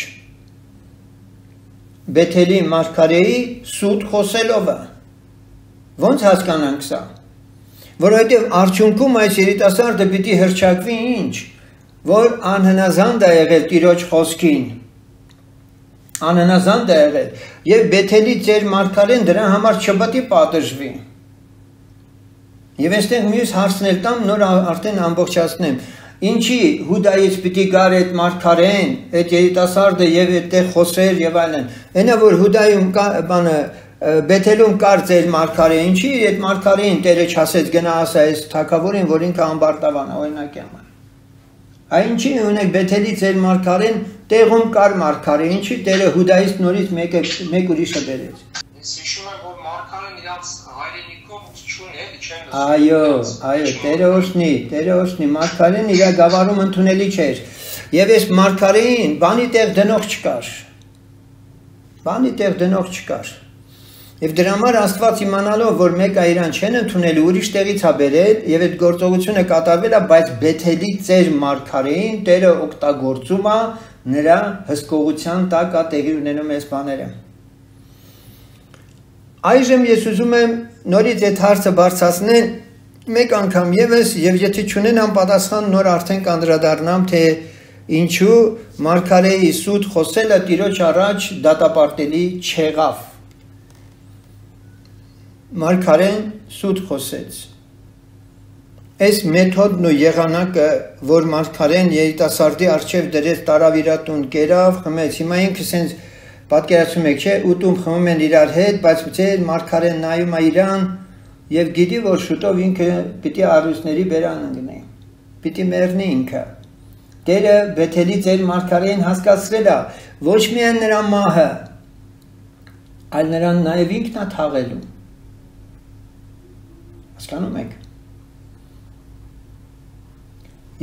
S1: Բեթելի մարգարեի սուտ խոսելով է։ Ոնց հասկանանք սա։ Որովհետև արդյունքում այս երիտասարդը պիտի հրճակվի ինչ, որ անհնազանդ է եղել Տիրոջ խոսքին, անհնազանդ է եղել, եւ Բեթելի ծեր մարգարեն դրա համար չպետք է պատժվի։ Եվ այստեղ մյուս հարցներ տամ, նոր արդեն ամբողջացնեմ, ինչի Հուդայից պիտի գար այդ մարգարեն, այդ երիտասարդը եւ այդտեղ խոսեր եւ այլն։ Այնա որ Հուդայում բանը Բեթելում կար ծեր մարգարե, ինչի այդ մարգարեին Տերը չասեց գնա ասա այս թագավորին, որ ինքը ամբարտավան է, օրինակի համար։ Այն ինչի ունեք Բեթելի ծեր մարգարեն տեղում կար մարգարե, ինչի Տերը Հուդայից նորից մեկ ուրիշը բերեց։
S3: Ես հիշում եմ, որ մարգարեն իրաց հայրենիքով չունի, էլի չեն
S1: Այո, Տերը օրհնի, մարգարեն իր գավառում ընդունելի չէր։ Եվ այս մարգարեին բանի տեղ դնող չկար։ Եվ դրա համար Աստված իմանալով, որ մեկը իրան չեն ընդունել, ուրիշ տեղից է բերել եւ այդ գործողությունը կատարվել է, բայց Բեթելի ծեր մարգարեին Տերը օգտագործում է նրա հսկողության տակ է տեղի ունենում այս բաները։ Այժմ ես ուզում եմ նորից այդ հարցը բարձրացնել մեկ անգամ եւս եւ եթե չունենամ պատասխան նոր արդեն կանդրադառնամ թե ինչու մարգարեի սուտ խոսելը Տիրոջ առաջ դատապարտելի չեղավ։ Մարգարեն սուտ խոսեց։ Այս մեթոդն ու եղանակը, որ մարգարեն երիտասարդի առջև դրեց տարավիրատուն կերավ, խմեց, հիմա ինքը սենց պատկերացնում եք, չէ, ուտում խմում են իրար հետ, բայց ձեր մարգարեն նայում է իրան եւ գիտի, որ շուտով ինքը պիտի առույցների բերան ընկնի, պիտի մեռնի ինքը։ Տերը Բեթելի ծեր մարգարեին հասկացրել է, ոչ միայն նրա մահը, այլ նրան նաեւ ինքն է թաղելու։ Հասկանում եք։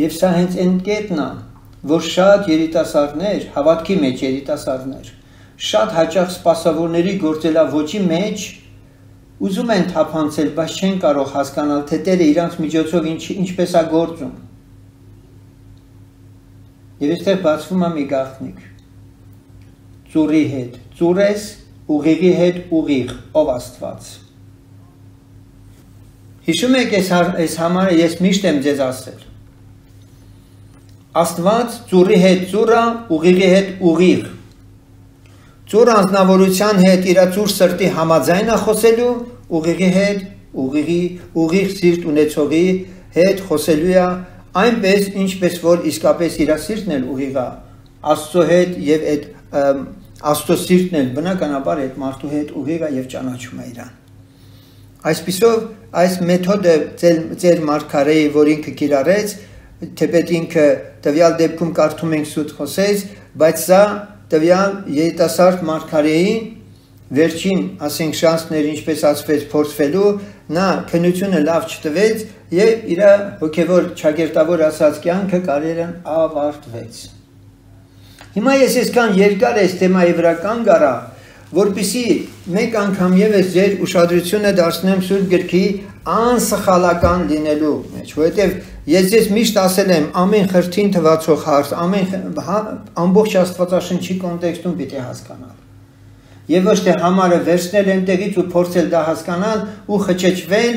S1: Եվ սա հենց այն կետն է, որ շատ երիտասարդներ, հավատքի մեջ երիտասարդներ, շատ հաճախ սպասավորների գործելավոճի մեջ ուզում են թափանցել, բայց չեն կարող հասկանալ, թե Տերը իրանց միջոցով ինչպես է գործում։ Եվ այստեղ բացվում է մի գաղտնիք։ Ծուռի հետ ծուռ ես, ուղիղի հետ ուղիղ, ով Աստված։ Հիշում եք այս համարը ես միշտ եմ ձեզ ասել։ Աստված ծուռի հետ ծուռ է, ուղիղի հետ ուղիղ։ Ծուռ անձնավորության հետ իր ծուռ սրտի համաձայն է խոսելու, ուղիղի հետ ուղիղ սիրտ ունեցողի հետ խոսելու է այնպես ինչպես որ իսկապես իր սիրտն էլ ուղիղ է Աստծո հետ եւ այդ Աստծո սիրտն էլ բնականաբար այդ մարդու հետ ուղիղ է եւ ճանաչում է իրան։ Այսպիսով այս մեթոդը ծեր մարգարեի, որ ինքը կիրառեց, թեպետ ինքը տվյալ դեպքում կարդում ենք սուտ խոսեց, բայց սա տվյալ երիտասարդ մարգարեի վերջին, ասենք, շանսներ ինչպես ասվեց փորձվելու, նա քննությունը լավ չտվեց եւ իր հոգեվոր ճակերտավոր ասած կյանքը կարիերան ավարտվեց։ Հիմա ես այսքան երկար այս թեմայի վրա կանգ առա, որպեսզի մեկ անգամ եւս ձեր ուշադրությունը դարձնեմ Սուրբ Գրքի անսխալական լինելու մեջ, որովհետև ես ձեզ միշտ ասել եմ, ամեն խրթին թվացող հարց, ամբողջ Աստվածաշնչի կոնտեքստում պիտի հասկանալ։ Եվ ոչ թե համարը վերցնել այնտեղից ու փորձել դա հասկանալ ու խճճվել,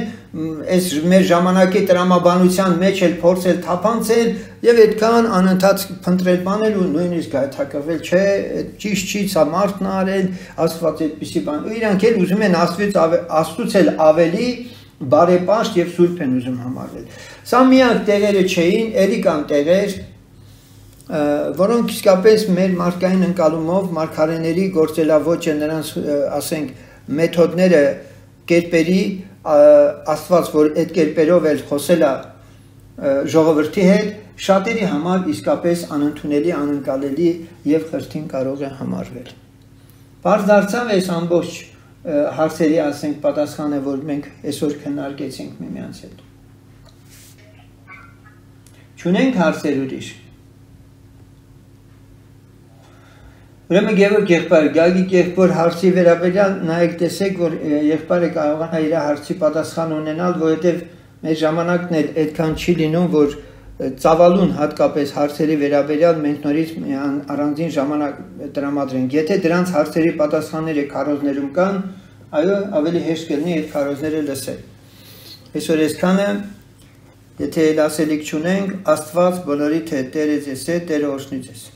S1: այս մեր ժամանակի տրամաբանության մեջ էլ փորձել թափանցել եւ այդքան անընդհատ փնտրել բանել ու նույնիսկ գայթակղվել, չէ, ճիշտ չի, սա մարդն է արել, Աստված այդպիսի բան։ Ու իրանք էլ ուզում են Աստծուց էլ ավելի բարեպաշտ եւ սուրբ են ուզում համարվել։ Սա միակ տեղերը չէին, ելի կան տեղեր, որոնք իսկապես մեր մարդկային ընկալումով մարգարեների գործելավոճը, նրանց ասենք մեթոդները, կերպերի, Աստված, որ այդ կերպերով էլ խոսել է ժողովրդի հետ, շատերի համար իսկապես անընդունելի, անընկալելի եւ խրթին կարող է համարվել։ Բարձ դարձավ այս ամբողջ հարցերի, ասենք, պատասխանը, որ մենք այսօր քննարկեցինք միմյանց հետ։ Չունենք հարցեր ուրիշ։ Ուրեմն Գևորգ եղբայր, Գագիկ եղբոր հարցի վերաբերյալ նայեք տեսեք, որ եղբայրը կարողանա իր հարցի պատասխան ունենալ, որովհետև մեր ժամանակն էլ այդքան չի լինում, որ ծավալուն հատկապես հարցերի վերաբերյալ մենք նորից առանձին ժամանակ տրամադրենք։ Եթե դրանց հարցերի պատասխանները քարոզներում կան, այո, ավելի հեշտ կլինի այդ քարոզները լսել։ Այսօր այսքանը, եթե էլ ասելիք չունենք, Աստված բոլորի թե Տերը ձեզ է, Տերը օրհնի ձեզ։